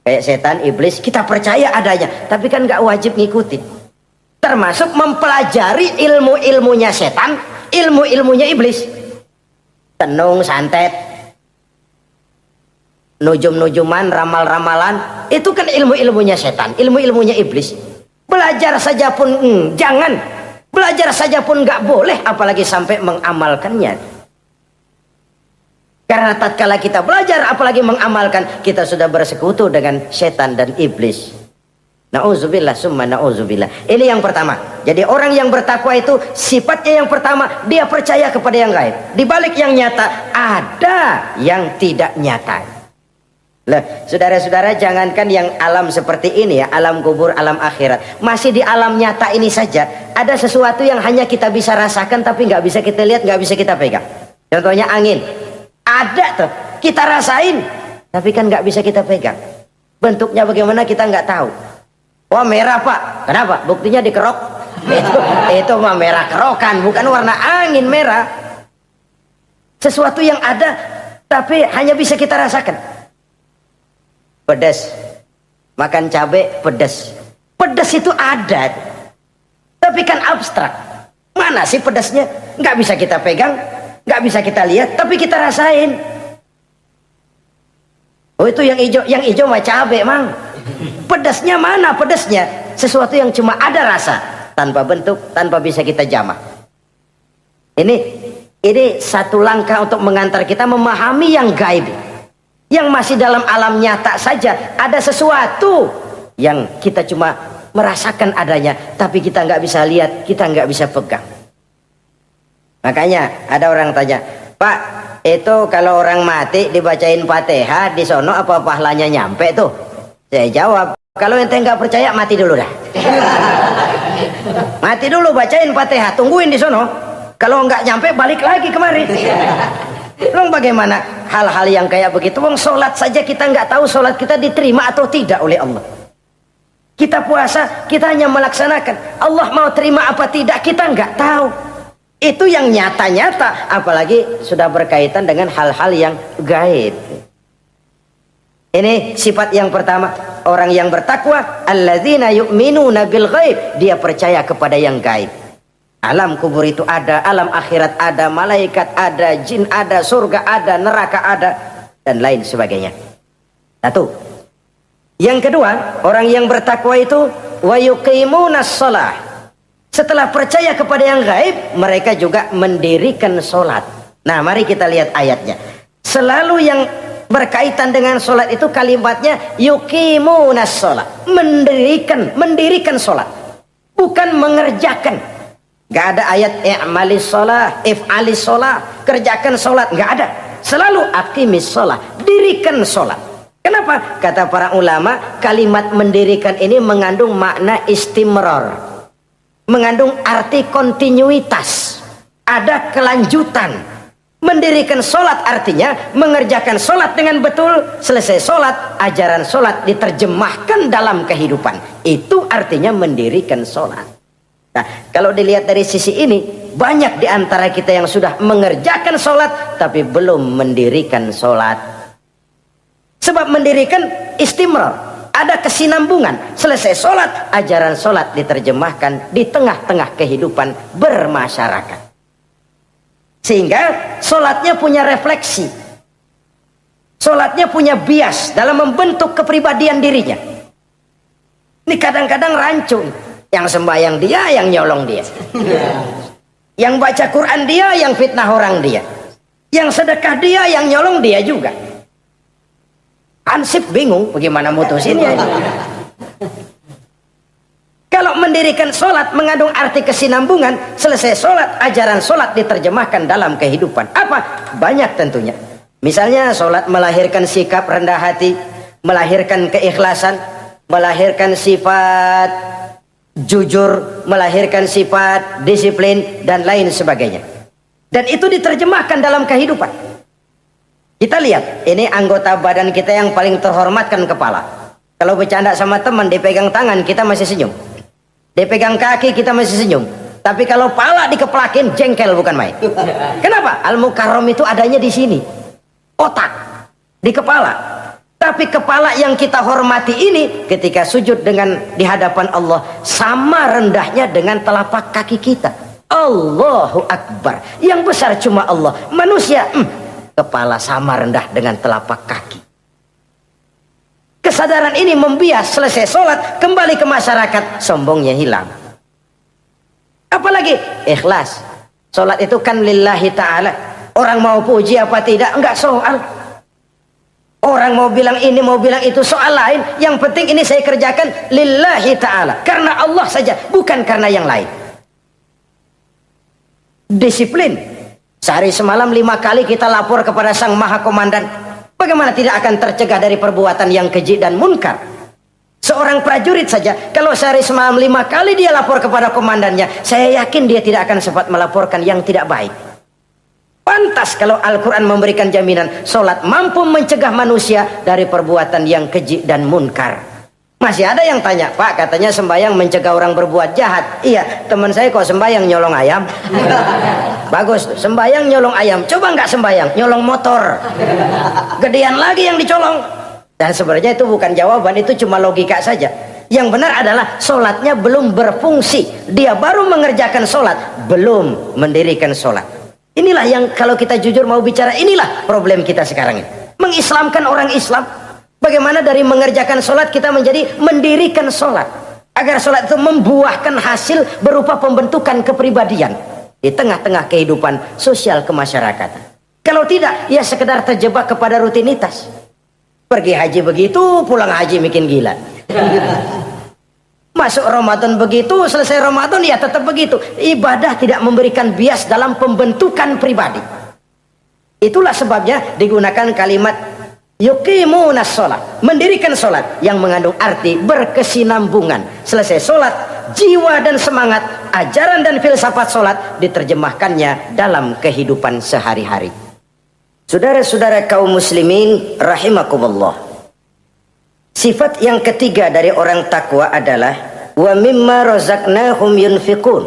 Kayak setan, iblis, kita percaya adanya. Tapi kan nggak wajib ngikutin. Termasuk mempelajari ilmu-ilmunya setan, ilmu-ilmunya iblis. Tenung, santet, nujum-nujuman, ramal-ramalan. Itu kan ilmu-ilmunya setan, ilmu-ilmunya iblis. Belajar saja pun jangan. Belajar saja pun nggak boleh, apalagi sampai mengamalkannya. Karena tatkala kita belajar, apalagi mengamalkan, kita sudah bersekutu dengan setan dan iblis. Nauzubillah summa nauzubillah. Ini yang pertama. Jadi orang yang bertakwa itu sifatnya yang pertama, dia percaya kepada yang gaib. Di balik yang nyata ada yang tidak nyata. Lah, saudara-saudara, jangankan yang alam seperti ini ya, alam kubur, alam akhirat. Masih di alam nyata ini saja ada sesuatu yang hanya kita bisa rasakan tapi nggak bisa kita lihat, nggak bisa kita pegang. Contohnya angin. Ada tuh, kita rasain tapi kan nggak bisa kita pegang. Bentuknya bagaimana kita nggak tahu. Wah, merah pak, kenapa? Buktinya dikerok. Itu mah merah kerokan, bukan warna angin merah. Sesuatu yang ada tapi hanya bisa kita rasakan. Pedas, makan cabai pedas. Pedas itu ada, tapi kan abstrak. Mana sih pedasnya? Nggak bisa kita pegang, nggak bisa kita lihat, tapi kita rasain. Oh, itu yang hijau mah cabai, mang. Pedasnya mana pedasnya? Sesuatu yang cuma ada rasa, tanpa bentuk, tanpa bisa kita jamah. Ini satu langkah untuk mengantar kita memahami yang gaib, yang masih dalam alam nyata saja. Ada sesuatu yang kita cuma merasakan adanya, tapi kita nggak bisa lihat, kita nggak bisa pegang. Makanya ada orang tanya, Pak, itu kalau orang mati dibacain Fatihah di sono apa pahalanya nyampe tuh? Saya jawab, kalau ente nggak percaya mati dulu dah. Mati dulu, bacain Fatihah, tungguin di sono. Kalau nggak nyampe balik lagi kemari. Long bagaimana hal-hal yang kayak begitu? Wong sholat saja kita nggak tahu sholat kita diterima atau tidak oleh Allah. Kita puasa, kita hanya melaksanakan. Allah mau terima apa tidak kita nggak tahu. Itu yang nyata-nyata, apalagi sudah berkaitan dengan hal-hal yang gaib. Ini sifat yang pertama, orang yang bertakwa, alladzina yu'minuna bil ghaib, dia percaya kepada yang gaib. Alam kubur itu ada, alam akhirat ada, malaikat ada, jin ada, surga ada, neraka ada, dan lain sebagainya. Satu. Yang kedua, orang yang bertakwa itu wa yuqimunas shalah. Setelah percaya kepada yang gaib, mereka juga mendirikan sholat. Nah, mari kita lihat ayatnya. Selalu yang berkaitan dengan sholat itu kalimatnya yuqimunas shalah, mendirikan sholat, bukan mengerjakan. Gak ada ayat i'malis sholah, if'alis sholah, kerjakan sholat, gak ada. Selalu aqimis sholah, dirikan sholat. Kenapa? Kata para ulama, kalimat mendirikan ini mengandung makna istimrar, mengandung arti kontinuitas, ada kelanjutan. Mendirikan sholat artinya mengerjakan sholat dengan betul. Selesai sholat, ajaran sholat diterjemahkan dalam kehidupan. Itu artinya mendirikan sholat. Nah, kalau dilihat dari sisi ini, banyak di antara kita yang sudah mengerjakan sholat tapi belum mendirikan sholat. Sebab mendirikan istimrar, ada kesinambungan. Selesai sholat, ajaran sholat diterjemahkan di tengah-tengah kehidupan bermasyarakat. Sehingga sholatnya punya refleksi, sholatnya punya bias dalam membentuk kepribadian dirinya. Ini kadang-kadang rancu, yang sembahyang dia, yang nyolong dia, yang baca Quran dia, yang fitnah orang dia, yang sedekah dia, yang nyolong dia juga. Ansip bingung bagaimana mutusinnya. Kalau mendirikan sholat mengandung arti kesinambungan, selesai sholat, ajaran sholat diterjemahkan dalam kehidupan. Apa? Banyak tentunya. Misalnya sholat melahirkan sikap rendah hati, melahirkan keikhlasan, melahirkan sifat jujur, melahirkan sifat disiplin, dan lain sebagainya. Dan itu diterjemahkan dalam kehidupan. Kita lihat, ini anggota badan kita yang paling terhormatkan kepala. Kalau bercanda sama teman, dipegang tangan, kita masih senyum. Dipegang kaki, kita masih senyum. Tapi kalau pala dikeplakin, jengkel bukan main. Kenapa? Al-Mukarram itu adanya di sini. Otak, di kepala. Tapi kepala yang kita hormati ini, ketika sujud di hadapan Allah, sama rendahnya dengan telapak kaki kita. Allahu Akbar. Yang besar cuma Allah. Manusia, kepala sama rendah dengan telapak kaki. Kesadaran ini membias, selesai sholat, kembali ke masyarakat, sombongnya hilang. Apalagi ikhlas. Sholat itu kan lillahi ta'ala. Orang mau puji apa tidak, enggak soal. Orang mau bilang ini, mau bilang itu, soal lain. Yang penting ini saya kerjakan lillahi ta'ala, karena Allah saja, bukan karena yang lain. Disiplin. Sehari semalam 5 kali kita lapor kepada Sang Maha Komandan. Bagaimana tidak akan tercegah dari perbuatan yang keji dan munkar? Seorang prajurit saja, kalau sehari semalam 5 kali dia lapor kepada komandannya, saya yakin dia tidak akan sempat melaporkan yang tidak baik. Pantas kalau Al-Quran memberikan jaminan solat mampu mencegah manusia dari perbuatan yang keji dan munkar. Masih ada yang tanya, Pak, katanya sembahyang mencegah orang berbuat jahat. Iya, teman saya kok sembahyang nyolong ayam. Bagus, sembahyang nyolong ayam. Coba nggak sembahyang, nyolong motor. Gedean lagi yang dicolong. Dan sebenarnya itu bukan jawaban, itu cuma logika saja. Yang benar adalah solatnya belum berfungsi. Dia baru mengerjakan solat, belum mendirikan solat. Inilah yang kalau kita jujur mau bicara, inilah problem kita sekarang ini. Mengislamkan orang Islam. Bagaimana dari mengerjakan solat kita menjadi mendirikan solat. Agar solat itu membuahkan hasil berupa pembentukan kepribadian. Di tengah-tengah kehidupan sosial kemasyarakatan. Kalau tidak, ya sekedar terjebak kepada rutinitas. Pergi haji begitu, pulang haji bikin gila. Masuk Ramadan begitu, selesai Ramadan ya tetap begitu. Ibadah tidak memberikan bias dalam pembentukan pribadi. Itulah sebabnya digunakan kalimat yuqimunas sholat, mendirikan sholat, yang mengandung arti berkesinambungan. Selesai sholat, jiwa dan semangat, ajaran dan filsafat sholat diterjemahkannya dalam kehidupan sehari-hari. Saudara-saudara kaum muslimin rahimakumullah. Sifat yang ketiga dari orang takwa adalah wa mimma razaqnahum yunfiqun.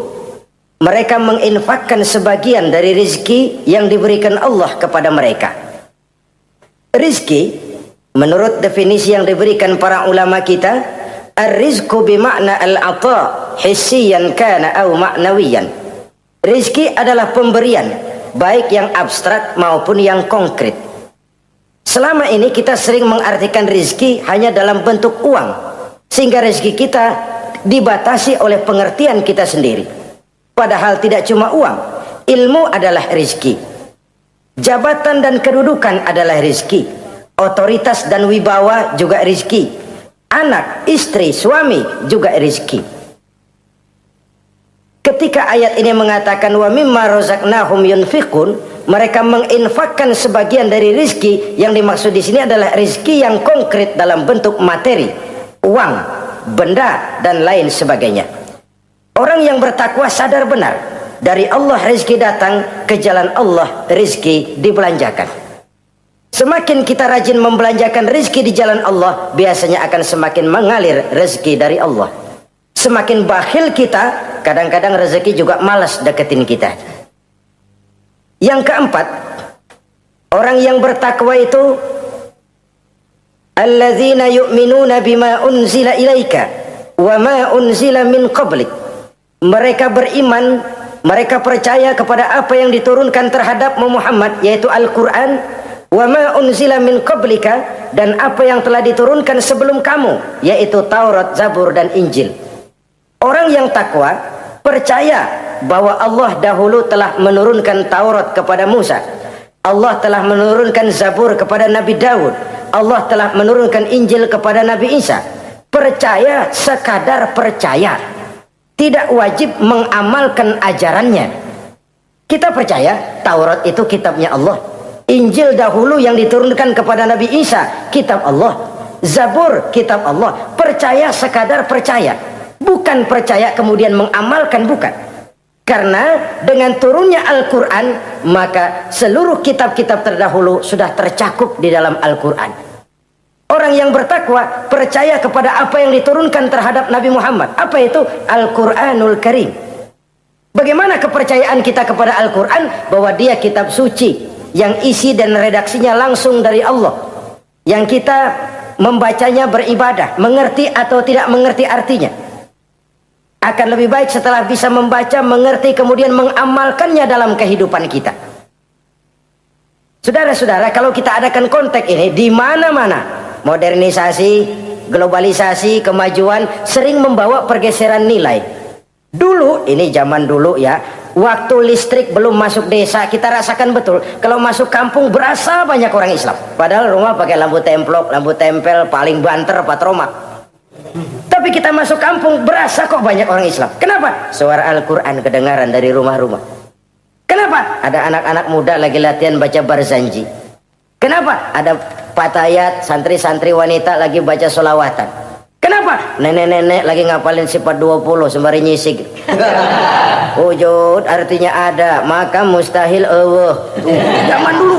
Mereka menginfakkan sebagian dari rizki yang diberikan Allah kepada mereka. Rizki menurut definisi yang diberikan para ulama kita, ar-rizqu bimakna al-ata hissiyan kana aw ma'nawiyan. Rizki adalah pemberian, baik yang abstrak maupun yang konkret. Selama ini kita sering mengartikan rizki hanya dalam bentuk uang, sehingga rizki kita dibatasi oleh pengertian kita sendiri. Padahal tidak cuma uang, ilmu adalah rizki, jabatan dan kedudukan adalah rizki, otoritas dan wibawa juga rizki, anak, istri, suami juga rizki. Ketika ayat ini mengatakan wa mimma razaqnahum yunfiqun, mereka menginfakkan sebagian dari rizki, yang dimaksud di sini adalah rizki yang konkret dalam bentuk materi, uang, benda dan lain sebagainya. Orang yang bertakwa sadar benar, dari Allah rizki datang, ke jalan Allah rizki dibelanjakan. Semakin kita rajin membelanjakan rizki di jalan Allah, biasanya akan semakin mengalir rezeki dari Allah. Semakin bakhil kita, kadang-kadang rezeki juga malas deketin kita. Yang keempat, orang yang bertakwa itu alladzina yu'minuna bima unzila ilaika wa ma unzila min qablik. Mereka beriman, mereka percaya kepada apa yang diturunkan terhadap Muhammad, yaitu Al-Quran, wa ma unzila min qablika, dan apa yang telah diturunkan sebelum kamu, yaitu Taurat, Zabur dan Injil. Orang yang takwa percaya bahwa Allah dahulu telah menurunkan Taurat kepada Musa, Allah telah menurunkan Zabur kepada Nabi Daud, Allah telah menurunkan Injil kepada Nabi Isa. Percaya sekadar percaya, tidak wajib mengamalkan ajarannya. Kita percaya Taurat itu kitabnya Allah, Injil dahulu yang diturunkan kepada Nabi Isa kitab Allah, Zabur kitab Allah. Percaya sekadar percaya, bukan percaya kemudian mengamalkan, bukan. Karena dengan turunnya Al-Quran, maka seluruh kitab-kitab terdahulu sudah tercakup di dalam Al-Quran. Orang yang bertakwa percaya kepada apa yang diturunkan terhadap Nabi Muhammad. Apa itu? Al-Quranul Karim. Bagaimana kepercayaan kita kepada Al-Quran? Bahwa dia kitab suci yang isi dan redaksinya langsung dari Allah, yang kita membacanya beribadah, mengerti atau tidak mengerti artinya. Akan lebih baik setelah bisa membaca, mengerti, kemudian mengamalkannya dalam kehidupan kita. Saudara-saudara, kalau kita adakan konteks ini di mana-mana, modernisasi, globalisasi, kemajuan sering membawa pergeseran nilai. Dulu, ini zaman dulu ya, waktu listrik belum masuk desa, kita rasakan betul kalau masuk kampung berasa banyak orang Islam, padahal rumah pakai lampu templok, lampu tempel, paling banter patroma. Tapi kita masuk kampung berasa kok banyak orang Islam. Kenapa? Suara Al-Quran kedengaran dari rumah-rumah. Kenapa? Ada anak-anak muda lagi latihan baca barzanji. Kenapa? Ada patayat, santri-santri wanita lagi baca solawatan. Kenapa? Nenek-nenek lagi ngapalin sifat 20 sembari nyisik. Wujud artinya ada, maka mustahil Allah. Zaman dulu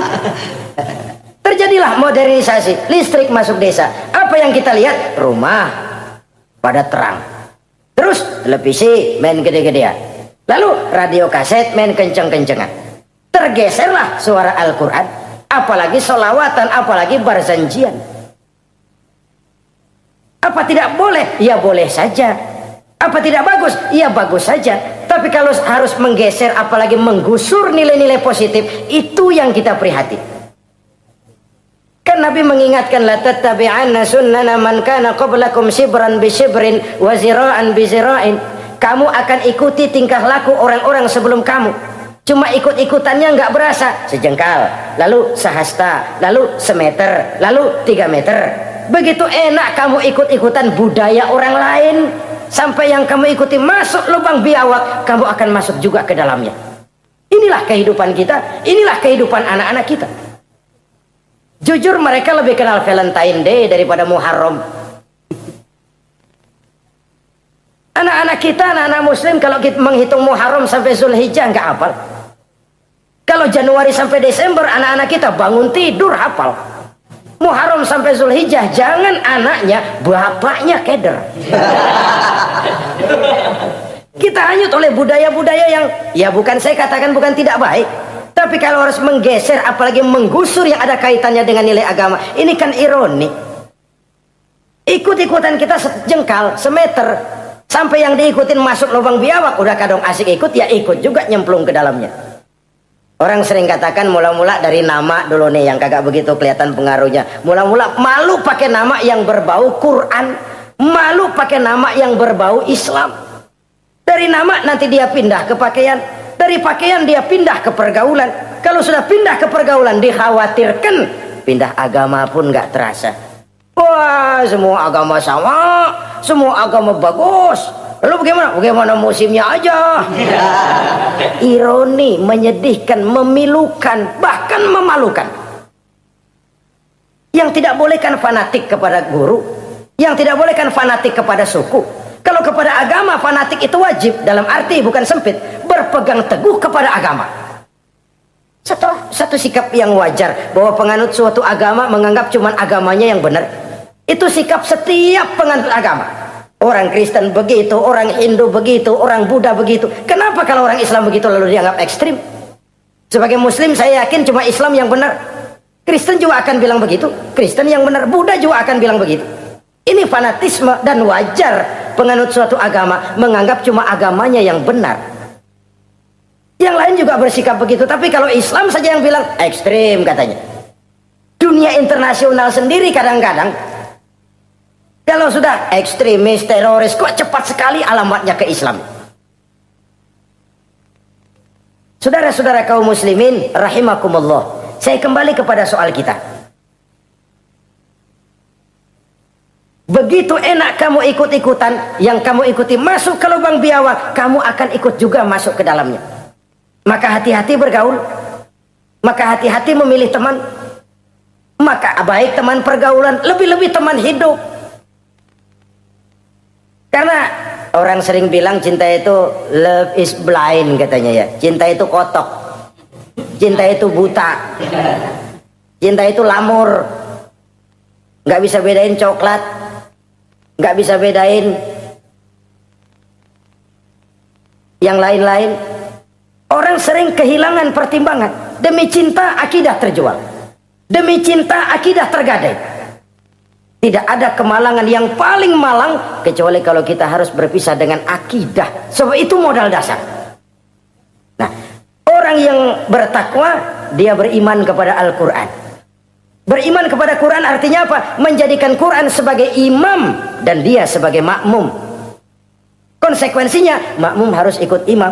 terjadilah modernisasi, listrik masuk desa. Apa yang kita lihat? Rumah pada terang, terus televisi main gede-gedean, lalu radio kaset main kenceng-kencengan. Tergeserlah suara Al-Quran, apalagi solawatan, apalagi barzanjian. Apa tidak boleh? Ya boleh saja. Apa tidak bagus? Ya bagus saja. Tapi kalau harus menggeser, apalagi menggusur nilai-nilai positif, itu yang kita prihatin. Kan Nabi mengingatkan, la tattabi'anna sunnana man kana qablakum shibran bi shibrin wa zira'an bi zira'in. Kamu akan ikuti tingkah laku orang-orang sebelum kamu. Cuma ikut-ikutannya nggak berasa, sejengkal, lalu sehasta, lalu semeter, lalu 3 meter. Begitu enak kamu ikut-ikutan budaya orang lain, sampai yang kamu ikuti masuk lubang biawak, kamu akan masuk juga ke dalamnya. Inilah kehidupan kita, inilah kehidupan anak-anak kita. Jujur mereka lebih kenal Valentine Day daripada Muharram. Anak-anak kita, anak-anak muslim, kalau kita menghitung Muharram sampai Zulhijjah nggak hafal. Kalau Januari sampai Desember, anak-anak kita bangun tidur hafal. Muharram sampai Zulhijjah, jangan anaknya, bapaknya keder. Kita hanyut oleh budaya-budaya yang, ya bukan saya katakan bukan tidak baik, tapi kalau harus menggeser, apalagi menggusur yang ada kaitannya dengan nilai agama, ini kan ironi. Ikut-ikutan kita sejengkal, semeter, sampai yang diikutin masuk lubang biawak, udah kadang asik ikut, ya ikut juga nyemplung ke dalamnya. Orang sering katakan mula-mula dari nama dulu nih yang kagak begitu kelihatan pengaruhnya. Mula-mula malu pakai nama yang berbau Quran, malu pakai nama yang berbau Islam. Dari nama nanti dia pindah ke pakaian, dari pakaian dia pindah ke pergaulan. Kalau sudah pindah ke pergaulan, dikhawatirkan pindah agama pun nggak terasa. Wah, semua agama sama, semua agama bagus. Lalu bagaimana? Bagaimana musimnya aja. Ironi, menyedihkan, memilukan, bahkan memalukan. Yang tidak boleh kan fanatik kepada guru, yang tidak boleh kan fanatik kepada suku. Kalau kepada agama fanatik itu wajib, dalam arti bukan sempit, berpegang teguh kepada agama. Satu sikap yang wajar, bahwa penganut suatu agama menganggap cuma agamanya yang benar. Itu sikap setiap penganut agama. Orang Kristen begitu, orang Hindu begitu, orang Buddha begitu. Kenapa kalau orang Islam begitu lalu dianggap ekstrim? Sebagai Muslim saya yakin cuma Islam yang benar. Kristen juga akan bilang begitu. Kristen yang benar, Buddha juga akan bilang begitu. Ini fanatisme dan wajar penganut suatu agama menganggap cuma agamanya yang benar. Yang lain juga bersikap begitu. Tapi kalau Islam saja yang bilang ekstrim katanya. Dunia internasional sendiri kadang-kadang kalau sudah ekstremis, teroris, kok cepat sekali alamatnya ke Islam. Saudara-saudara kaum muslimin rahimakumullah, saya kembali kepada soal kita. Begitu enak kamu ikut-ikutan, yang kamu ikuti masuk ke lubang biawak, kamu akan ikut juga masuk ke dalamnya. Maka hati-hati bergaul, maka hati-hati memilih teman, maka baik teman pergaulan, lebih-lebih teman hidup. Karena orang sering bilang cinta itu love is blind katanya ya. Cinta itu kotok, cinta itu buta, cinta itu lamur, nggak bisa bedain coklat, nggak bisa bedain yang lain-lain. Orang sering kehilangan pertimbangan. Demi cinta akidah terjual, demi cinta akidah tergadai. Tidak ada kemalangan yang paling malang kecuali kalau kita harus berpisah dengan akidah. Sebab itu modal dasar. Nah, orang yang bertakwa dia beriman kepada Al-Quran. Beriman kepada Quran artinya apa? Menjadikan Quran sebagai imam dan dia sebagai makmum. Konsekuensinya makmum harus ikut imam.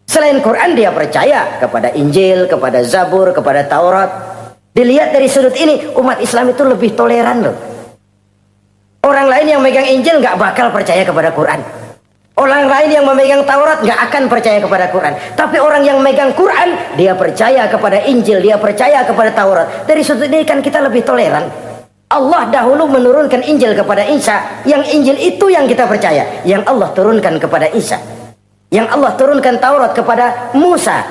Selain Quran dia percaya kepada Injil, kepada Zabur, kepada Taurat. Dilihat dari sudut ini, umat Islam itu lebih toleran loh. Orang lain yang megang Injil nggak bakal percaya kepada Quran. Orang lain yang memegang Taurat nggak akan percaya kepada Quran. Tapi orang yang megang Quran, dia percaya kepada Injil, dia percaya kepada Taurat. Dari sudut ini kan kita lebih toleran. Allah dahulu menurunkan Injil kepada Isa. Yang Injil itu yang kita percaya. Yang Allah turunkan kepada Isa. Yang Allah turunkan Taurat kepada Musa.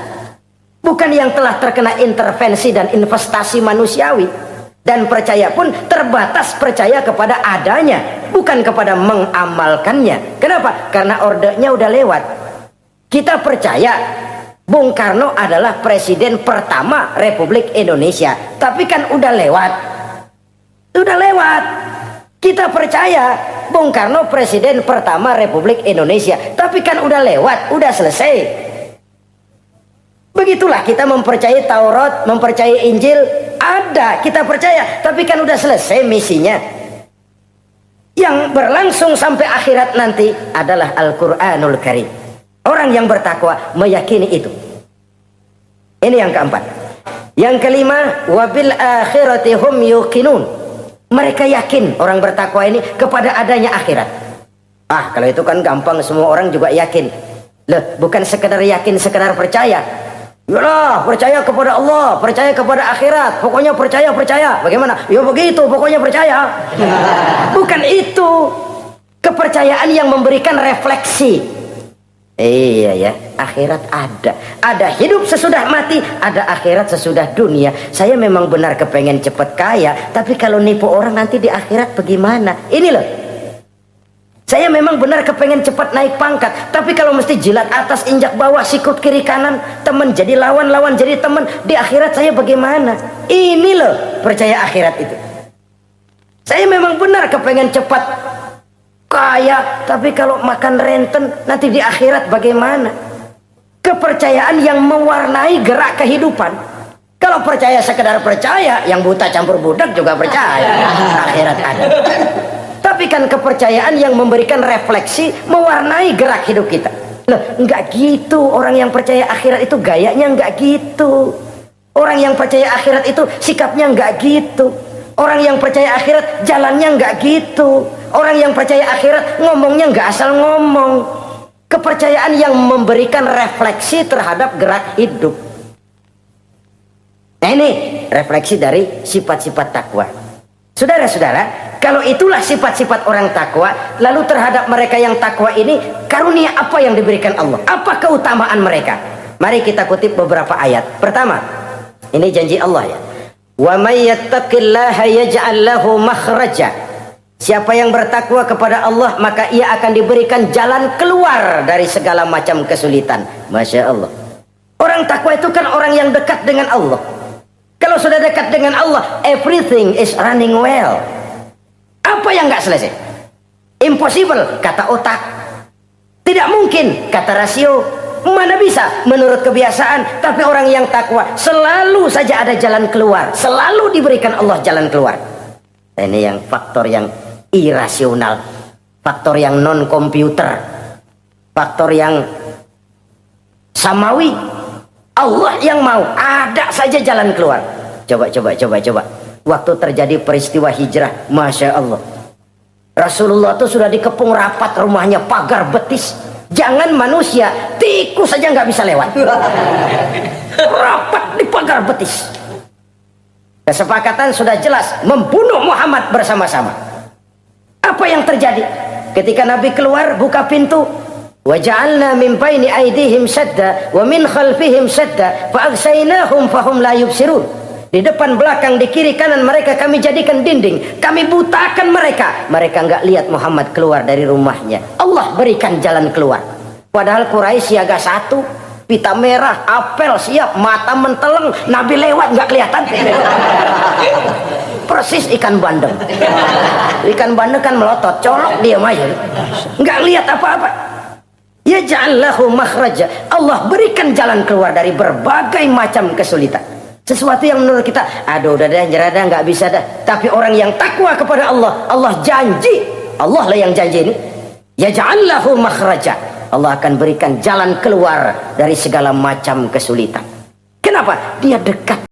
Bukan yang telah terkena intervensi dan investasi manusiawi. Dan percaya pun terbatas percaya kepada adanya, bukan kepada mengamalkannya. Kenapa? Karena ordenya udah lewat. Kita percaya Bung Karno adalah presiden pertama Republik Indonesia. Tapi kan udah lewat. Udah lewat. Kita percaya Bung Karno presiden pertama Republik Indonesia. Tapi kan udah lewat, udah selesai. Begitulah kita mempercayai Taurat, mempercayai Injil. Ada, kita percaya, tapi kan udah selesai misinya. Yang berlangsung sampai akhirat nanti adalah Al-Quranul Karim. Orang yang bertakwa meyakini itu. Ini yang keempat. Yang kelima, wabil akhirati hum yuqinun. Mereka yakin, orang bertakwa ini, kepada adanya akhirat. Kalau itu kan gampang, semua orang juga yakin. Loh, bukan sekedar yakin, sekedar percaya. Yalah, percaya kepada Allah, percaya kepada akhirat, pokoknya percaya. Bagaimana? Ya begitu, pokoknya percaya. Bukan itu. Kepercayaan yang memberikan refleksi. Iya ya, akhirat ada. Ada hidup sesudah mati, ada akhirat sesudah dunia. Saya memang benar kepengen cepet kaya, tapi kalau nipu orang nanti di akhirat bagaimana? Ini loh. Saya memang benar kepengen cepat naik pangkat, tapi kalau mesti jilat atas injak bawah, sikut kiri kanan, teman jadi lawan, lawan jadi teman, di akhirat saya bagaimana? Ini loh percaya akhirat itu. Saya memang benar kepengen cepat kaya, tapi kalau makan renten nanti di akhirat bagaimana? Kepercayaan yang mewarnai gerak kehidupan. Kalau percaya sekedar percaya, yang buta campur budak juga percaya akhirat ada. Tapi kan kepercayaan yang memberikan refleksi, mewarnai gerak hidup kita. Loh, enggak gitu. Orang yang percaya akhirat itu gayanya enggak gitu. Orang yang percaya akhirat itu sikapnya enggak gitu. Orang yang percaya akhirat jalannya enggak gitu. Orang yang percaya akhirat ngomongnya enggak asal ngomong. Kepercayaan yang memberikan refleksi terhadap gerak hidup. Nah, ini refleksi dari sifat-sifat takwa. Saudara-saudara, kalau itulah sifat-sifat orang takwa, lalu terhadap mereka yang takwa ini, karunia apa yang diberikan Allah? Apa keutamaan mereka? Mari kita kutip beberapa ayat. Pertama, ini janji Allah ya. Wa may yattaqillaha yaj'al lahu makhraja. Siapa yang bertakwa kepada Allah, maka ia akan diberikan jalan keluar dari segala macam kesulitan. Masya Allah. Orang takwa itu kan orang yang dekat dengan Allah. Kalau sudah dekat dengan Allah, everything is running well. Apa yang nggak selesai? Impossible, kata otak. Tidak mungkin, kata rasio. Mana bisa menurut kebiasaan. Tapi orang yang takwa selalu saja ada jalan keluar. Selalu diberikan Allah jalan keluar. Ini yang faktor yang irasional, faktor yang non komputer, faktor yang samawi. Allah yang mau, ada saja jalan keluar. Coba. Waktu terjadi peristiwa hijrah, Masya Allah, Rasulullah itu sudah dikepung rapat rumahnya, pagar betis. Jangan manusia, tikus saja nggak bisa lewat. Rapat di pagar betis. Kesepakatan sudah jelas, membunuh Muhammad bersama-sama. Apa yang terjadi? Ketika Nabi keluar, buka pintu. وَجَعَلْنَا مِنْ بَيْنِ أَيْدِيهِمْ سَدًّا وَمِنْ خَلْفِهِمْ سَدًّا فَأَغْشَيْنَاهُمْ فَهُمْ لَا يُبْصِرُونَ. Di depan, belakang, di kiri, kanan mereka kami jadikan dinding. Kami butakan mereka. Mereka enggak lihat Muhammad keluar dari rumahnya. Allah berikan jalan keluar. Padahal Quraisy siaga satu, pita merah, apel siap, mata menteleng, Nabi lewat enggak kelihatan. Persis ikan bandeng. Ikan bandeng kan melotot, colok diam aja. Enggak lihat apa-apa. Yaj'al lahu makhraja. Allah berikan jalan keluar dari berbagai macam kesulitan. Sesuatu yang menurut kita, aduh udah dah, nyerah dah, nggak bisa dah. Tapi orang yang takwa kepada Allah, Allah janji, Allah lah yang janji ini. Yaj'al lahu makhraja. Allah akan berikan jalan keluar dari segala macam kesulitan. Kenapa? Dia dekat